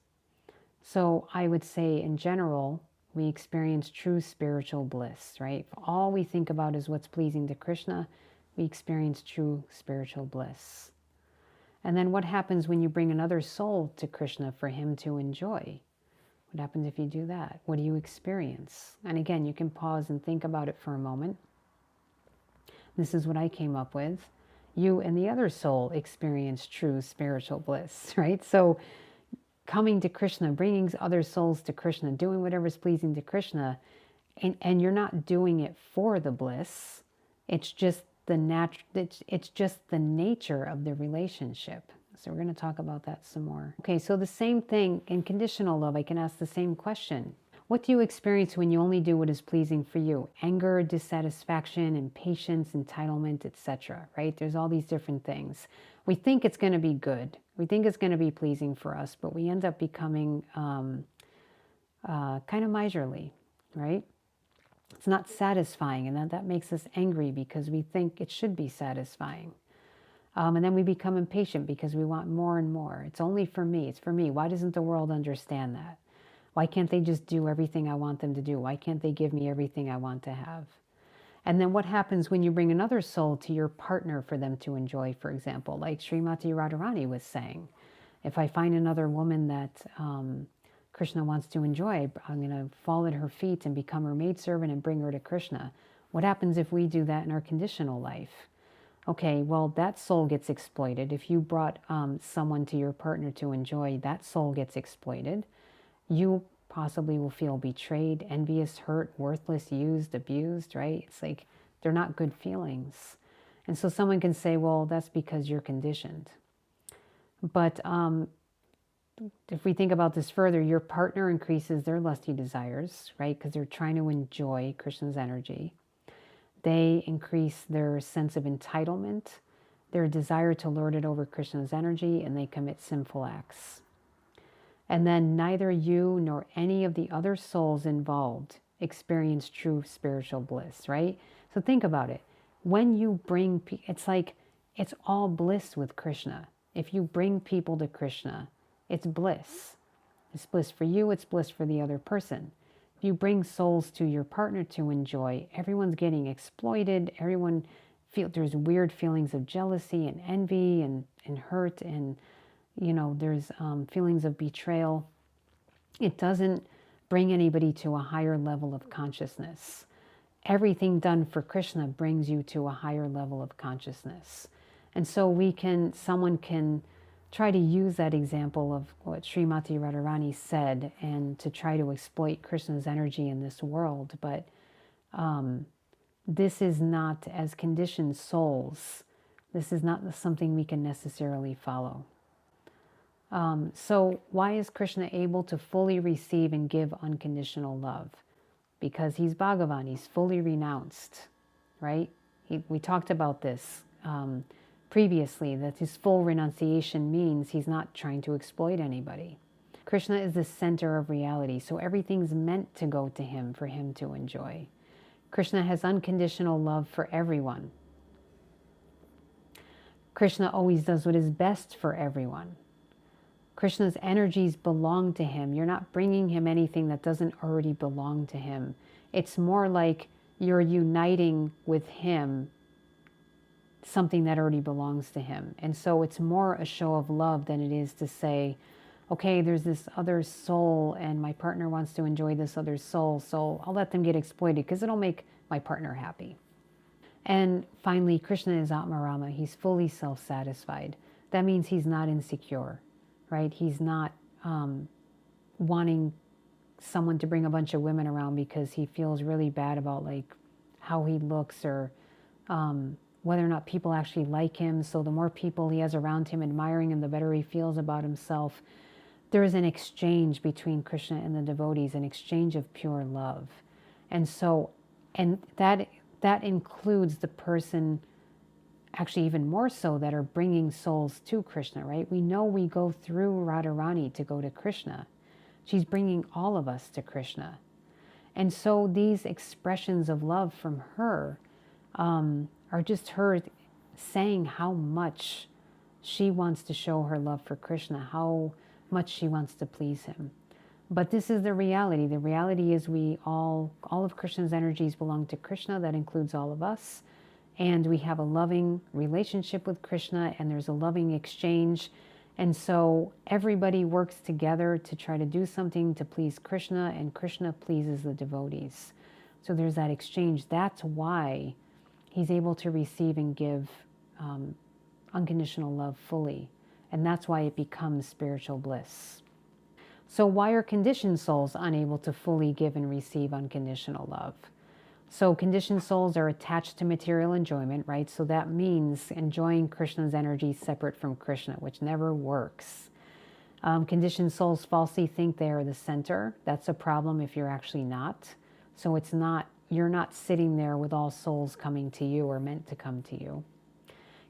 So I would say in general, we experience true spiritual bliss, right? If all we think about is what's pleasing to Krishna, we experience true spiritual bliss. And then what happens when you bring another soul to Krishna for him to enjoy? What happens if you do that? What do you experience? And again, you can pause and think about it for a moment. This is what I came up with. You and the other soul experience true spiritual bliss, right? So coming to Krishna, bringing other souls to Krishna, doing whatever's pleasing to Krishna, and you're not doing it for the bliss. It's just it's just the nature of the relationship. So we're going to talk about that some more. Okay, so the same thing in conditional love, I can ask the same question. What do you experience when you only do what is pleasing for you? Anger, dissatisfaction, impatience, entitlement, etc. Right? There's all these different things. We think it's going to be good. We think it's going to be pleasing for us, but we end up becoming kind of miserly, right? It's not satisfying, and that makes us angry because we think it should be satisfying. And then we become impatient because we want more and more. It's only for me. It's for me. Why doesn't the world understand that? Why can't they just do everything I want them to do? Why can't they give me everything I want to have? And then what happens when you bring another soul to your partner for them to enjoy, for example, like Srimati Radharani was saying. If I find another woman that Krishna wants to enjoy, I'm going to fall at her feet and become her maidservant and bring her to Krishna. What happens if we do that in our conditional life? Okay, well, that soul gets exploited. If you brought someone to your partner to enjoy, that soul gets exploited. You possibly will feel betrayed, envious, hurt, worthless, used, abused, right? It's like they're not good feelings. And so someone can say, well, that's because you're conditioned. But if we think about this further, your partner increases their lusty desires, right? Because they're trying to enjoy Krishna's energy. They increase their sense of entitlement, their desire to lord it over Krishna's energy, and they commit sinful acts. And then neither you nor any of the other souls involved experience true spiritual bliss, right? So think about it. When you bring, it's like it's all bliss with Krishna. If you bring people to Krishna, it's bliss. It's bliss for you, it's bliss for the other person. If you bring souls to your partner to enjoy, everyone's getting exploited, there's weird feelings of jealousy and envy and hurt, and there's feelings of betrayal. It doesn't bring anybody to a higher level of consciousness. Everything done for Krishna brings you to a higher level of consciousness. And so someone can try to use that example of what Srimati Radharani said and to try to exploit Krishna's energy in this world. But this is not, as conditioned souls, this is not something we can necessarily follow. So why is Krishna able to fully receive and give unconditional love? Because he's Bhagavan, he's fully renounced, right? We talked about this previously, that his full renunciation means he's not trying to exploit anybody. Krishna is the center of reality, so everything's meant to go to him for him to enjoy. Krishna has unconditional love for everyone. Krishna always does what is best for everyone. Krishna's energies belong to him. You're not bringing him anything that doesn't already belong to him. It's more like you're uniting with him something that already belongs to him. And so it's more a show of love than it is to say, okay, there's this other soul and my partner wants to enjoy this other soul, so I'll let them get exploited because it'll make my partner happy. And finally, Krishna is Atmarama. He's fully self-satisfied. That means he's not insecure, right? He's not wanting someone to bring a bunch of women around because he feels really bad about like how he looks or whether or not people actually like him. So the more people he has around him admiring him, the better he feels about himself. There is an exchange between Krishna and the devotees, an exchange of pure love. And that includes the person actually even more so, that are bringing souls to Krishna, right? We know we go through Radharani to go to Krishna. She's bringing all of us to Krishna. And so these expressions of love from her are just her saying how much she wants to show her love for Krishna, how much she wants to please him. But this is the reality. The reality is we all of Krishna's energies belong to Krishna. That includes all of us. And we have a loving relationship with Krishna, and there's a loving exchange. And so everybody works together to try to do something to please Krishna, and Krishna pleases the devotees. So there's that exchange. That's why he's able to receive and give unconditional love fully. And that's why it becomes spiritual bliss. So why are conditioned souls unable to fully give and receive unconditional love? So conditioned souls are attached to material enjoyment, right? So that means enjoying Krishna's energy separate from Krishna, which never works. Conditioned souls falsely think they are the center. That's a problem if you're actually not. So it's not, you're not sitting there with all souls coming to you or meant to come to you.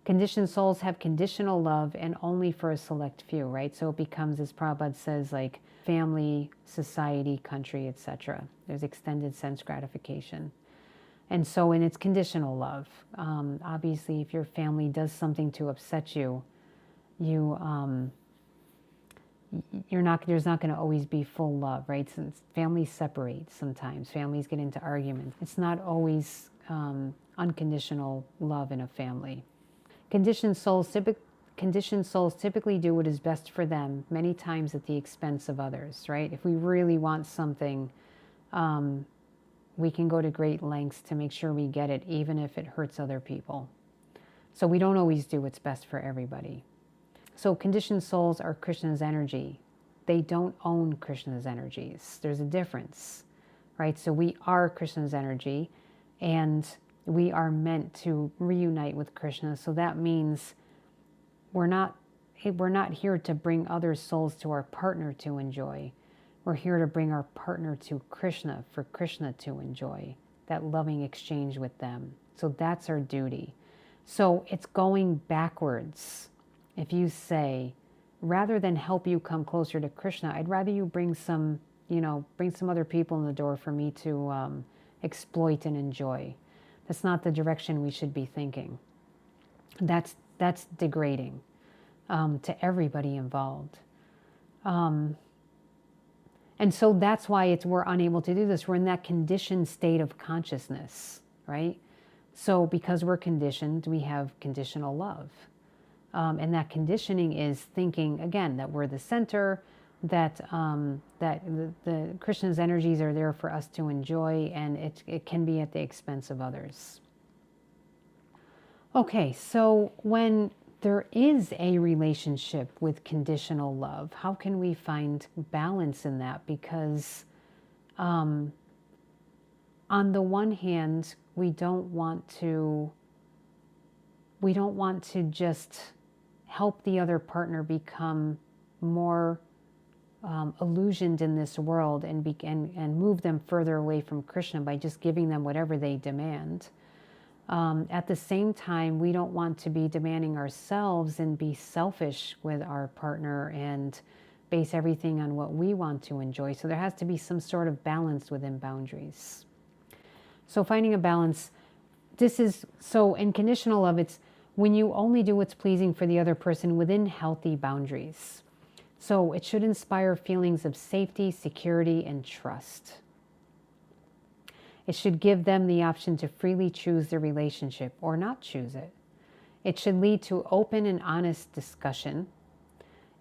Conditioned souls have conditional love, and only for a select few, right? So it becomes, as Prabhupada says, like family, society, country, etc. There's extended sense gratification. And so, and it's conditional love. Obviously, if your family does something to upset you, you're not, there's not going to always be full love, right? Since families separate sometimes, families get into arguments. It's not always unconditional love in a family. Conditioned souls typically do what is best for them, many times at the expense of others, right? If we really want something, we can go to great lengths to make sure we get it, even if it hurts other people. So we don't always do what's best for everybody. So conditioned souls are Krishna's energy. They don't own Krishna's energies. There's a difference, right? So we are Krishna's energy, and we are meant to reunite with Krishna. So that means we're not here to bring other souls to our partner to enjoy. We're here to bring our partner to Krishna for Krishna to enjoy that loving exchange with them. So that's our duty. So it's going backwards. If you say, rather than help you come closer to Krishna, I'd rather you bring some other people in the door for me to exploit and enjoy. That's not the direction we should be thinking. That's degrading to everybody involved. And so that's why we're unable to do this. We're in that conditioned state of consciousness, right? So because we're conditioned, we have conditional love. And that conditioning is thinking, again, that we're the center, that the Krishna's energies are there for us to enjoy, and it can be at the expense of others. Okay, so when there is a relationship with conditional love, how can we find balance in that? Because on the one hand, we don't want to just help the other partner become more illusioned in this world and move them further away from Krishna by just giving them whatever they demand. At the same time, we don't want to be demanding ourselves and be selfish with our partner and base everything on what we want to enjoy. So there has to be some sort of balance within boundaries. So finding a balance, in conditional love, it's when you only do what's pleasing for the other person within healthy boundaries. So it should inspire feelings of safety, security, and trust. It should give them the option to freely choose the relationship or not choose it. It should lead to open and honest discussion.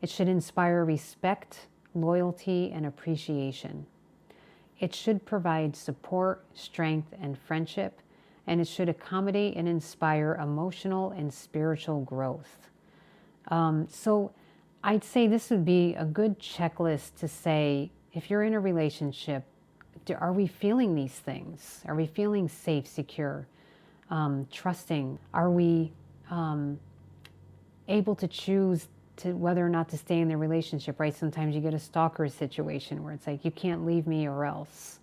It should inspire respect, loyalty, and appreciation. It should provide support, strength, and friendship, and it should accommodate and inspire emotional and spiritual growth. So I'd say this would be a good checklist to say, if you're in a relationship, are we feeling these things? Are we feeling safe, secure, trusting? Are we able to choose to whether or not to stay in the relationship, right? Sometimes you get a stalker situation where it's like, you can't leave me or else.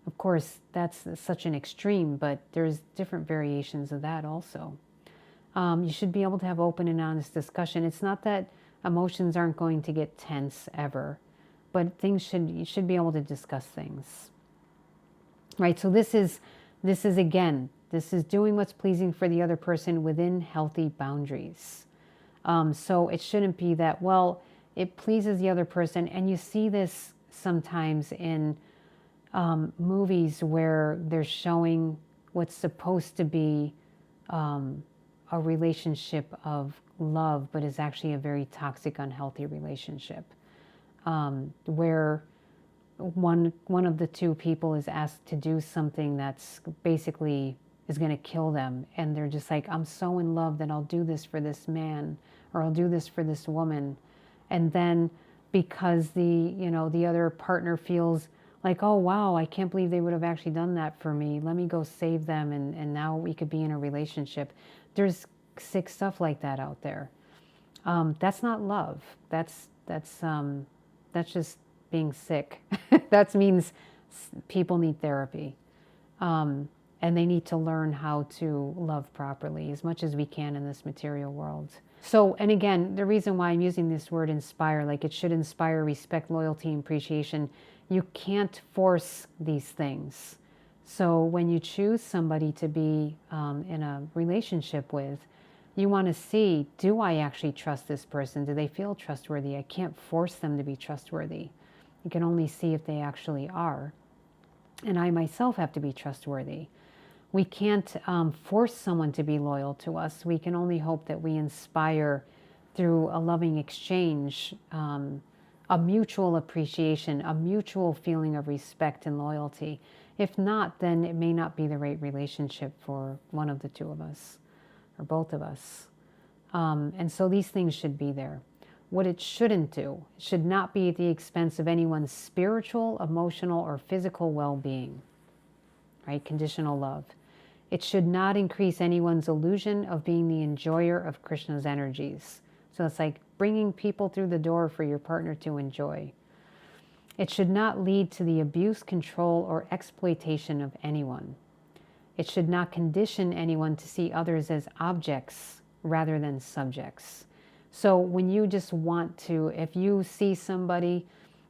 Of course, that's such an extreme, but there's different variations of that also. You should be able to have open and honest discussion. It's not that emotions aren't going to get tense ever, but you should be able to discuss things. Right? So this is doing what's pleasing for the other person within healthy boundaries. So it shouldn't be that, well, it pleases the other person. And you see this sometimes in movies where they're showing what's supposed to be a relationship of love, but is actually a very toxic, unhealthy relationship, where one of the two people is asked to do something that's basically is going to kill them, and they're just like, I'm so in love that I'll do this for this man, or I'll do this for this woman. And then because the other partner feels like, oh wow, I can't believe they would have actually done that for me, let me go save them, and now we could be in a relationship. There's sick stuff like that out there. That's not love. That's just being sick. That means people need therapy. And they need to learn how to love properly as much as we can in this material world. So, and again, the reason why I'm using this word inspire, like it should inspire respect, loyalty, and appreciation. You can't force these things. So when you choose somebody to be in a relationship with, you want to see, do I actually trust this person? Do they feel trustworthy? I can't force them to be trustworthy. You can only see if they actually are. And I myself have to be trustworthy. We can't force someone to be loyal to us. We can only hope that we inspire through a loving exchange, a mutual appreciation, a mutual feeling of respect and loyalty. If not, then it may not be the right relationship for one of the two of us, or both of us. And so these things should be there. What it shouldn't do, it should not be at the expense of anyone's spiritual, emotional, or physical well-being. Right? Conditional love. It should not increase anyone's illusion of being the enjoyer of Krishna's energies. So it's like bringing people through the door for your partner to enjoy. It should not lead to the abuse, control, or exploitation of anyone. It should not condition anyone to see others as objects rather than subjects. So when you just want to, if you see somebody,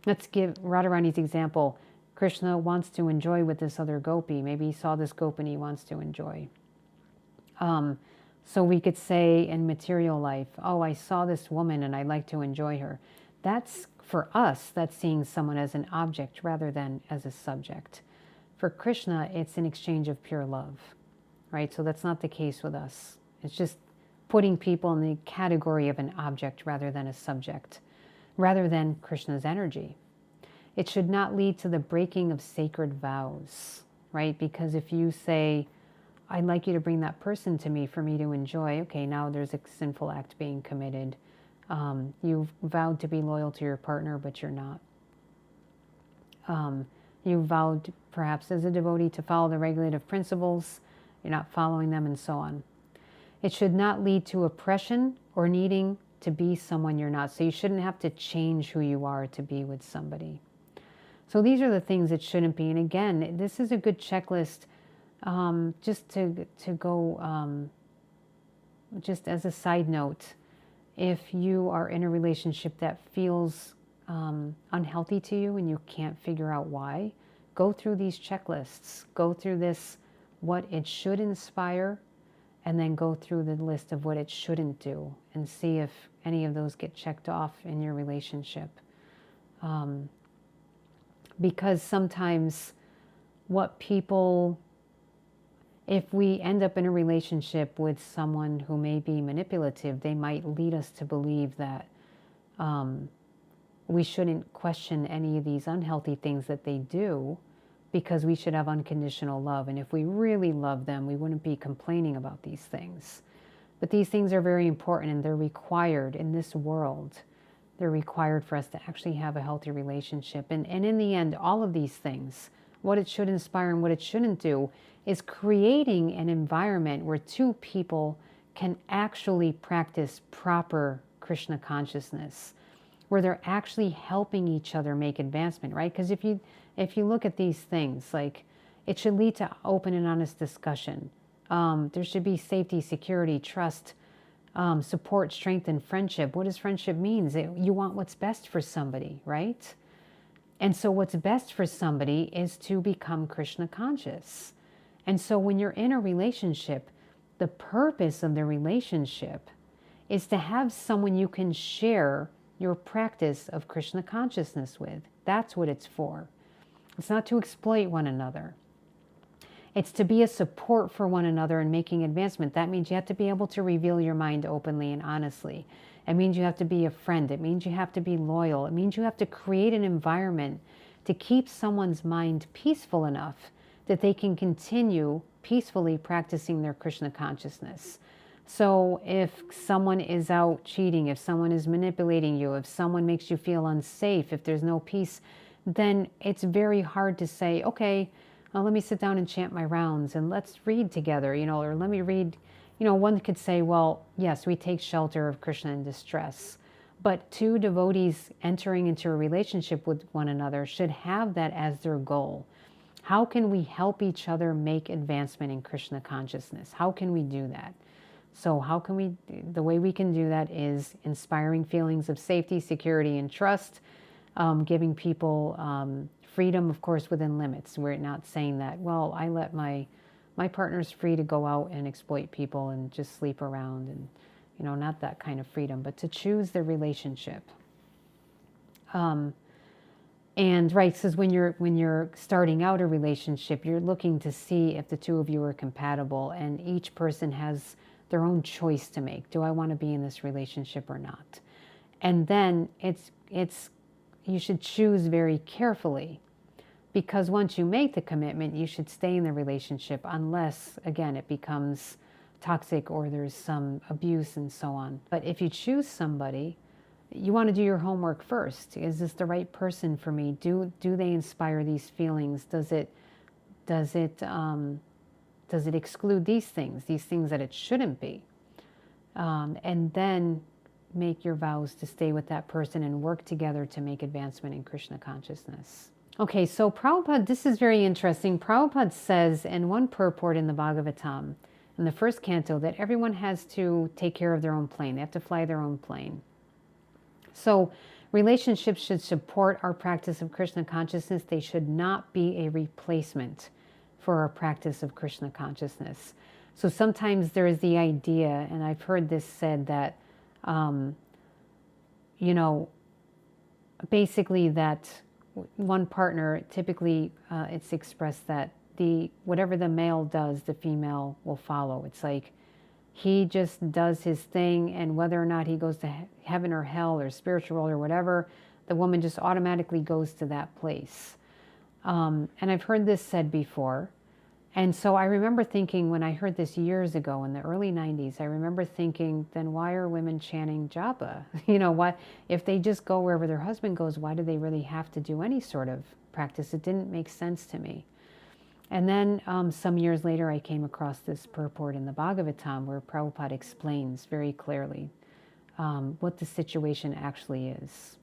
let's give Radharani's example. Krishna wants to enjoy with this other gopi. Maybe he saw this gopi and he wants to enjoy. So we could say in material life, oh, I saw this woman and I'd like to enjoy her. That's, for us, that's seeing someone as an object rather than as a subject. For Krishna, it's an exchange of pure love, right? So that's not the case with us. It's just putting people in the category of an object rather than a subject, rather than Krishna's energy. It should not lead to the breaking of sacred vows, right? Because if you say, I'd like you to bring that person to me for me to enjoy, okay, now there's a sinful act being committed. You've vowed to be loyal to your partner, but you're not. You vowed perhaps as a devotee to follow the regulative principles, you're not following them, and so on. It should not lead to oppression or needing to be someone you're not. So you shouldn't have to change who you are to be with somebody. So these are the things it shouldn't be. And again, this is a good checklist just to go, just as a side note, if you are in a relationship that feels unhealthy to you and you can't figure out why, go through these checklists. Go through this, what it should inspire, and then go through the list of what it shouldn't do and see if any of those get checked off in your relationship. Because sometimes what people, if we end up in a relationship with someone who may be manipulative, they might lead us to believe that we shouldn't question any of these unhealthy things that they do, because we should have unconditional love. And if we really love them, we wouldn't be complaining about these things. But these things are very important, and they're required in this world. They're required for us to actually have a healthy relationship. And in the end, all of these things, what it should inspire and what it shouldn't do, is creating an environment where two people can actually practice proper Krishna consciousness, where they're actually helping each other make advancement, right? Because if you look at these things, like It should lead to open and honest discussion. There should be safety, security, trust, support, strength, and friendship. What does friendship mean? You want what's best for somebody, right? And so what's best for somebody is to become Krishna conscious. And so when you're in a relationship, the purpose of the relationship is to have someone you can share your practice of Krishna consciousness with. That's what it's for. It's not to exploit one another. It's to be a support for one another in making advancement. That means you have to be able to reveal your mind openly and honestly. It means you have to be a friend. It means you have to be loyal. It means you have to create an environment to keep someone's mind peaceful enough that they can continue peacefully practicing their Krishna consciousness. So if someone is out cheating, if someone is manipulating you, if someone makes you feel unsafe, if there's no peace, then it's very hard to say, okay, let me sit down and chant my rounds and let's read together, or let me read. One could say, well, yes, we take shelter of Krishna in distress, but two devotees entering into a relationship with one another should have that as their goal. How can we help each other make advancement in Krishna consciousness? How can we do that? So the way we can do that is inspiring feelings of safety, security, and trust, giving people freedom, of course, within limits. We're not saying that, well, I let my partner's free to go out and exploit people and just sleep around and, not that kind of freedom, but to choose the relationship. And right, says when you're starting out a relationship, you're looking to see if the two of you are compatible, and each person has their own choice to make. Do I want to be in this relationship or not? And then you should choose very carefully, because once you make the commitment, you should stay in the relationship unless, again, it becomes toxic or there's some abuse and so on. But if you choose somebody, you want to do your homework first. Is this the right person for me? Do they inspire these feelings? Does it exclude these things that it shouldn't be? And then make your vows to stay with that person and work together to make advancement in Krishna consciousness. Okay, so Prabhupada, this is very interesting. Prabhupada says in one purport in the Bhagavatam, in the first canto, that everyone has to take care of their own plane. They have to fly their own plane. So relationships should support our practice of Krishna consciousness. They should not be a replacement for our practice of Krishna consciousness. So sometimes there is the idea, and I've heard this said, that, basically that one partner, typically it's expressed that whatever the male does, the female will follow. It's like he just does his thing, and whether or not he goes to heaven or hell or spiritual world or whatever, the woman just automatically goes to that place. And I've heard this said before. And so I remember thinking, when I heard this years ago in the early 90s, I remember thinking, then why are women chanting japa? Why, if they just go wherever their husband goes, why do they really have to do any sort of practice? It didn't make sense to me. And then some years later, I came across this purport in the Bhagavatam where Prabhupada explains very clearly what the situation actually is.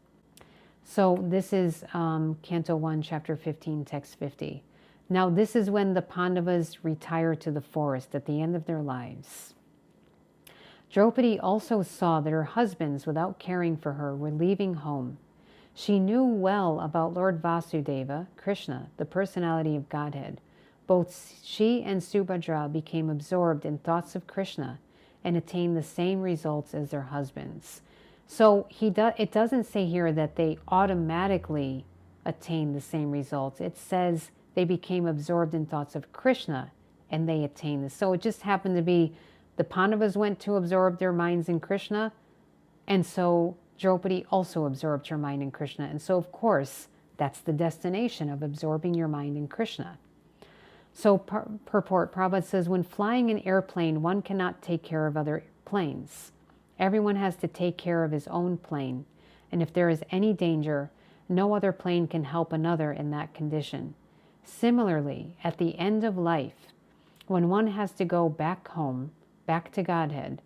So this is Canto 1, Chapter 15, Text 50. Now this is when the Pandavas retire to the forest at the end of their lives. Draupadi also saw that her husbands, without caring for her, were leaving home. She knew well about Lord Vasudeva, Krishna, the personality of Godhead. Both she and Subhadra became absorbed in thoughts of Krishna and attained the same results as their husbands. So it doesn't say here that they automatically attained the same results. It says they became absorbed in thoughts of Krishna and they attained this. So it just happened to be the Pandavas went to absorb their minds in Krishna, and so Draupadi also absorbed her mind in Krishna. And so, of course, that's the destination of absorbing your mind in Krishna. So purport, Prabhupada says, when flying an airplane, one cannot take care of other planes. Everyone has to take care of his own plane. And if there is any danger, no other plane can help another in that condition. Similarly, at the end of life, when one has to go back home, back to Godhead,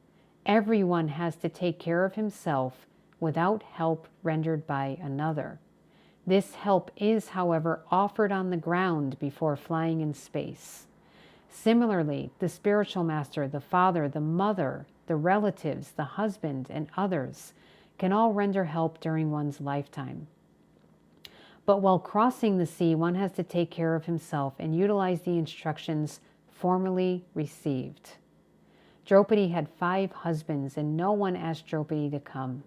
everyone has to take care of himself without help rendered by another. This help is, however, offered on the ground before flying in space. Similarly, the spiritual master, the father, the mother, the relatives, the husband, and others can all render help during one's lifetime. But while crossing the sea, one has to take care of himself and utilize the instructions formally received. Draupadi had 5 husbands, and no one asked Draupadi to come.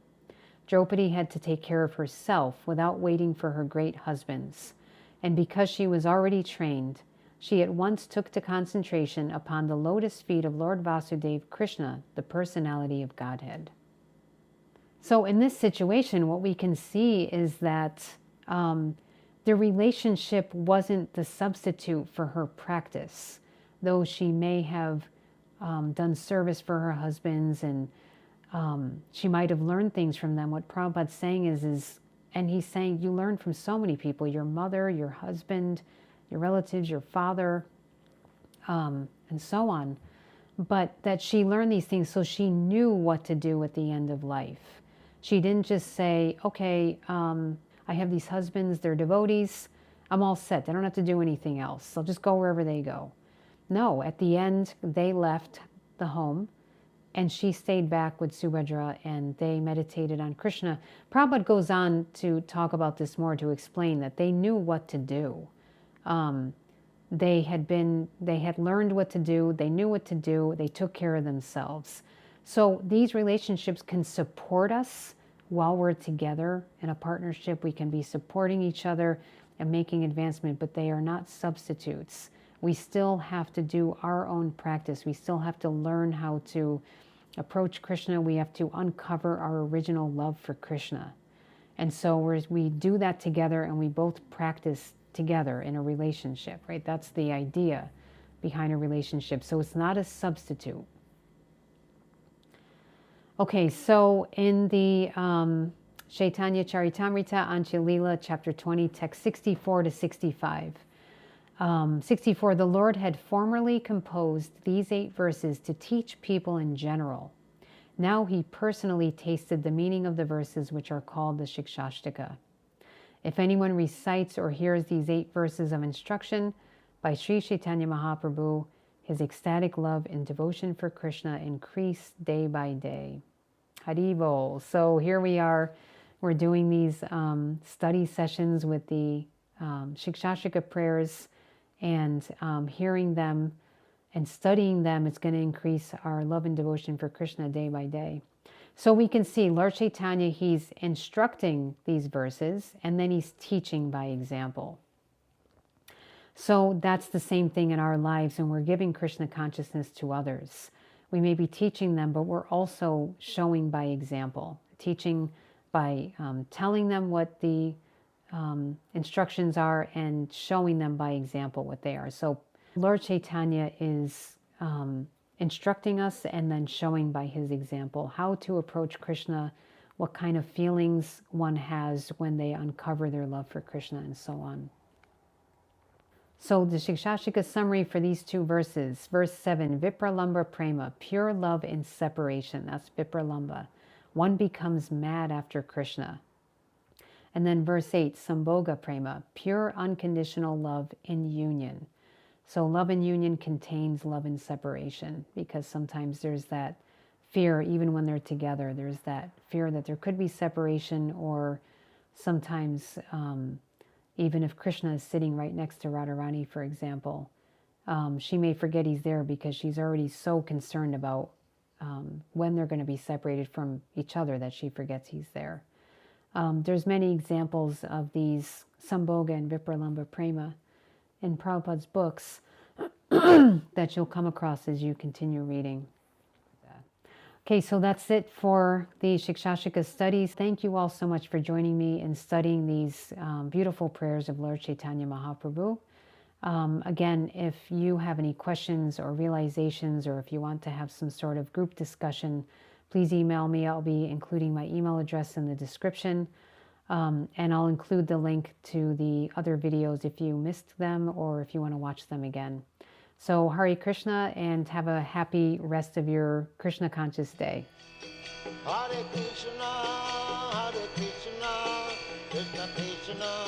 Draupadi had to take care of herself without waiting for her great husbands. And because she was already trained, she at once took to concentration upon the lotus feet of Lord Vasudeva Krishna, the personality of Godhead. So in this situation, what we can see is that the relationship wasn't the substitute for her practice, though she may have done service for her husbands, and she might have learned things from them. What Prabhupada's saying is, and he's saying, you learn from so many people, your mother, your husband, your relatives, your father, and so on. But that she learned these things so she knew what to do at the end of life. She didn't just say, okay, I have these husbands, they're devotees, I'm all set, they don't have to do anything else, I'll just go wherever they go. No, at the end, they left the home, and she stayed back with Subhadra, and they meditated on Krishna. Prabhupada goes on to talk about this more, to explain that they knew what to do. They had learned what to do, they knew what to do, they took care of themselves. So these relationships can support us while we're together in a partnership. We can be supporting each other and making advancement, but they are not substitutes. We still have to do our own practice. We still have to learn how to approach Krishna. We have to uncover our original love for Krishna. And so we do that together, and we both practice together in a relationship, right? That's the idea behind a relationship. So it's not a substitute. Okay, so in the Chaitanya Charitamrita, Ancha Lila, chapter 20, text 64 to 65. 64, the Lord had formerly composed these 8 verses to teach people in general. Now he personally tasted the meaning of the verses, which are called the Siksastaka. If anyone recites or hears these 8 verses of instruction by Sri Chaitanya Mahaprabhu, his ecstatic love and devotion for Krishna increase day by day. Hari Bol. So here we are. We're doing these study sessions with the Siksastaka prayers, and hearing them and studying them, it's going to increase our love and devotion for Krishna day by day. So we can see Lord Chaitanya, he's instructing these verses, and then he's teaching by example. So that's the same thing in our lives, and we're giving Krishna consciousness to others. We may be teaching them, but we're also showing by example, teaching by telling them what the instructions are and showing them by example what they are. So Lord Chaitanya is instructing us and then showing by his example how to approach Krishna, what kind of feelings one has when they uncover their love for Krishna, and so on. So the Siksastaka summary for these 2 verses. Verse 7, Vipralamba Prema, pure love in separation. That's Vipralamba. One becomes mad after Krishna. And then verse 8, Sambhoga Prema, pure unconditional love in union. So love in union contains love in separation, because sometimes there's that fear, even when they're together, there's that fear that there could be separation, or sometimes even if Krishna is sitting right next to Radharani, for example, she may forget he's there because she's already so concerned about when they're going to be separated from each other that she forgets he's there. There's many examples of these Sambhoga and Vipralamba Prema in Prabhupada's books that you'll come across as you continue reading. Okay, so that's it for the Siksastaka studies. Thank you all so much for joining me in studying these beautiful prayers of Lord Chaitanya Mahaprabhu. Again, if you have any questions or realizations, or if you want to have some sort of group discussion, please email me. I'll be including my email address in the description. And I'll include the link to the other videos if you missed them or if you want to watch them again. So Hare Krishna, and have a happy rest of your Krishna conscious day. Hare Krishna, Krishna Krishna